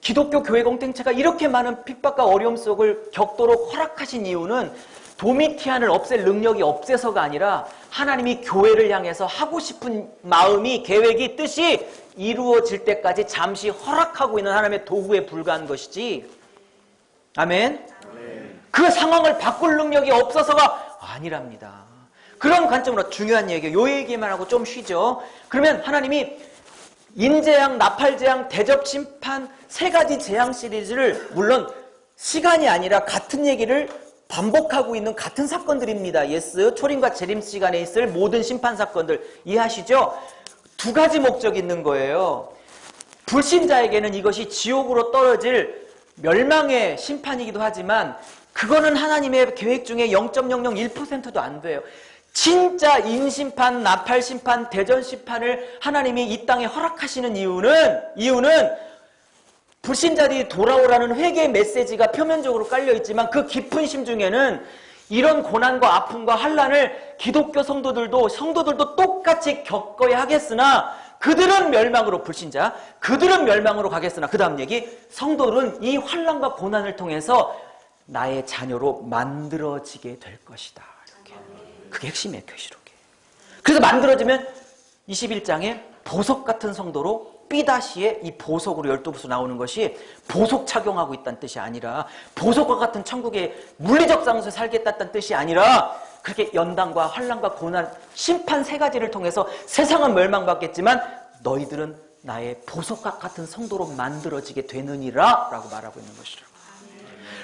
기독교 교회 공동체가 이렇게 많은 핍박과 어려움 속을 겪도록 허락하신 이유는 도미티안을 없앨 능력이 없애서가 아니라 하나님이 교회를 향해서 하고 싶은 마음이, 계획이, 뜻이 이루어질 때까지 잠시 허락하고 있는 하나님의 도구에 불과한 것이지. 아멘? 그 상황을 바꿀 능력이 없어서가 아니랍니다. 그런 관점으로 중요한 얘기예요. 요 얘기만 하고 좀 쉬죠. 그러면 하나님이 인재양, 나팔재앙, 대접심판 3가지 재앙 시리즈를 물론 시간이 아니라 같은 얘기를 반복하고 있는 같은 사건들입니다. 예스, 초림과 재림 시간에 있을 모든 심판 사건들 이해하시죠? 두 가지 목적이 있는 거예요. 불신자에게는 이것이 지옥으로 떨어질 멸망의 심판이기도 하지만 그거는 하나님의 계획 중에 0.001%도 안 돼요. 진짜 인심판, 나팔심판, 대전심판을 하나님이 이 땅에 허락하시는 이유는 불신자들이 돌아오라는 회개의 메시지가 표면적으로 깔려있지만 그 깊은 심중에는 이런 고난과 아픔과 환난을 기독교 성도들도 똑같이 겪어야 하겠으나 그들은 멸망으로, 불신자 그들은 멸망으로 가겠으나 그 다음 얘기, 성도는 이 환난과 고난을 통해서 나의 자녀로 만들어지게 될 것이다. 이렇게. 그게 핵심이에요, 계시록에. 그래서 만들어지면 21장에 보석 같은 성도로 삐다시에 이 보석으로 12부수 나오는 것이 보석 착용하고 있다는 뜻이 아니라 보석과 같은 천국의 물리적 장소에 살겠다는 뜻이 아니라 그렇게 연단과 환난과 고난, 심판 세 가지를 통해서 세상은 멸망받겠지만 너희들은 나의 보석과 같은 성도로 만들어지게 되느니라 라고 말하고 있는 것이라고.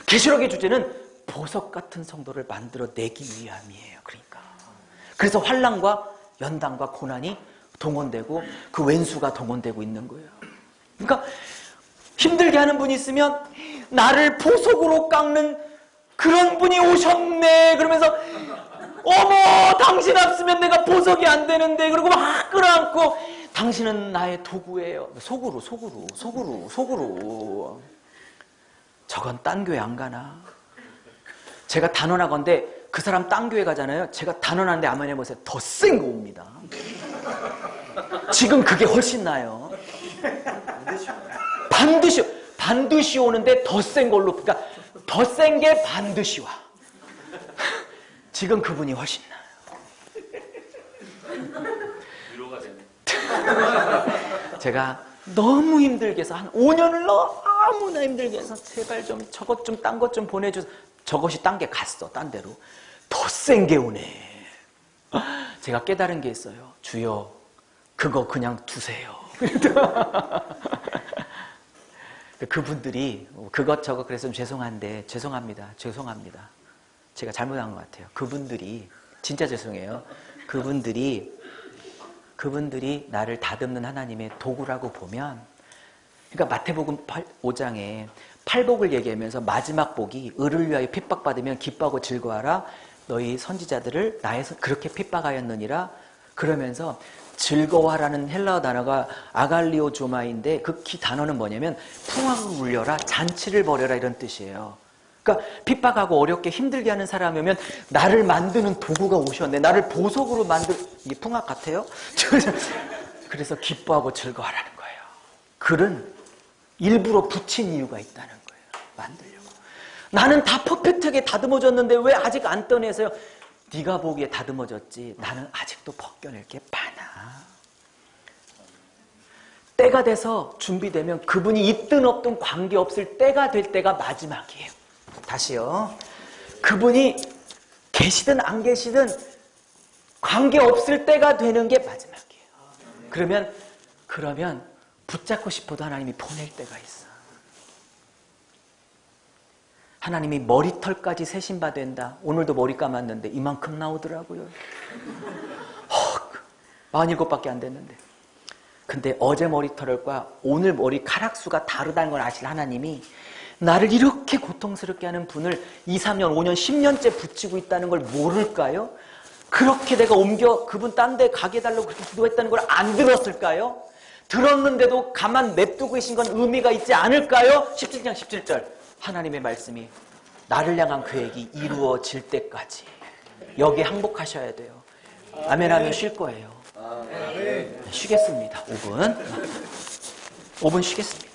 계시록의 주제는 보석 같은 성도를 만들어내기 위함이에요. 그래서 환난과 연단과 고난이 동원되고 그 왼수가 동원되고 있는 거예요. 그러니까 힘들게 하는 분이 있으면 나를 보석으로 깎는 그런 분이 오셨네 그러면서 어머 당신 없으면 내가 보석이 안 되는데 그러고 막 끌어안고 당신은 나의 도구예요. 속으로 저건 딴 교회 안 가나. 제가 단언하건대 그 사람 딴 교회 가잖아요. 제가 단언하는데 한번 해보세요. 더 센 거 옵니다. 지금 그게 훨씬 나요. 반드시 오는데 더 센 걸로, 그러니까 더 센 게 반드시 와. 지금 그분이 훨씬 나요. 위로가 되네. 제가 너무 힘들게 해서 한 5년을 너무나 힘들게 해서 제발 좀 저것 좀 딴 것 좀 보내주세요. 저것이 딴 게 갔어. 딴 데로. 더 센 게 오네. 제가 깨달은 게 있어요. 주여 그거 그냥 두세요. 그분들이 그것저것 그래서 좀 죄송합니다. 제가 잘못한 것 같아요. 그분들이 진짜 죄송해요. 그분들이 나를 다듬는 하나님의 도구라고 보면, 그러니까 마태복음 5장에 팔복을 얘기하면서 마지막 복이 을을 위하여 핍박받으면 기뻐하고 즐거워하라. 너희 선지자들을 나에서 그렇게 핍박하였느니라. 그러면서 즐거워하라는 헬라어 단어가 아갈리오 조마인데 그 단어는 뭐냐면 풍악을 울려라, 잔치를 벌여라 이런 뜻이에요. 그러니까 핍박하고 어렵게 힘들게 하는 사람이 오면 나를 만드는 도구가 오셨네. 나를 보석으로 이게 풍악 같아요? 그래서 기뻐하고 즐거워하라는 거예요. 글은 일부러 붙인 이유가 있다는 거예요. 만들려고. 나는 다 퍼펙트하게 다듬어졌는데 왜 아직 안 떠내서요? 네가 보기에 다듬어졌지 나는 아직도 벗겨낼 게 많아. 때가 돼서 준비되면 그분이 있든 없든 관계없을 때가 될 때가 마지막이에요. 다시요. 그분이 계시든 안 계시든 관계없을 때가 되는 게 마지막이에요. 그러면 붙잡고 싶어도 하나님이 보낼 때가 있어. 하나님이 머리털까지 세신바 된다. 오늘도 머리 감았는데 이만큼 나오더라고요. 47밖에 안 됐는데. 근데 어제 머리털과 오늘 머리카락 수가 다르다는 걸 아실 하나님이 나를 이렇게 고통스럽게 하는 분을 2, 3년, 5년, 10년째 붙이고 있다는 걸 모를까요? 그렇게 내가 그분 딴 데 가게 해달라고 그렇게 기도했다는 걸 안 들었을까요? 들었는데도 가만 냅두고 계신 건 의미가 있지 않을까요? 17장 17절 하나님의 말씀이 나를 향한 계획이 이루어질 때까지 여기에 항복하셔야 돼요. 아멘 하면 쉴 거예요. 쉬겠습니다. 5분 쉬겠습니다.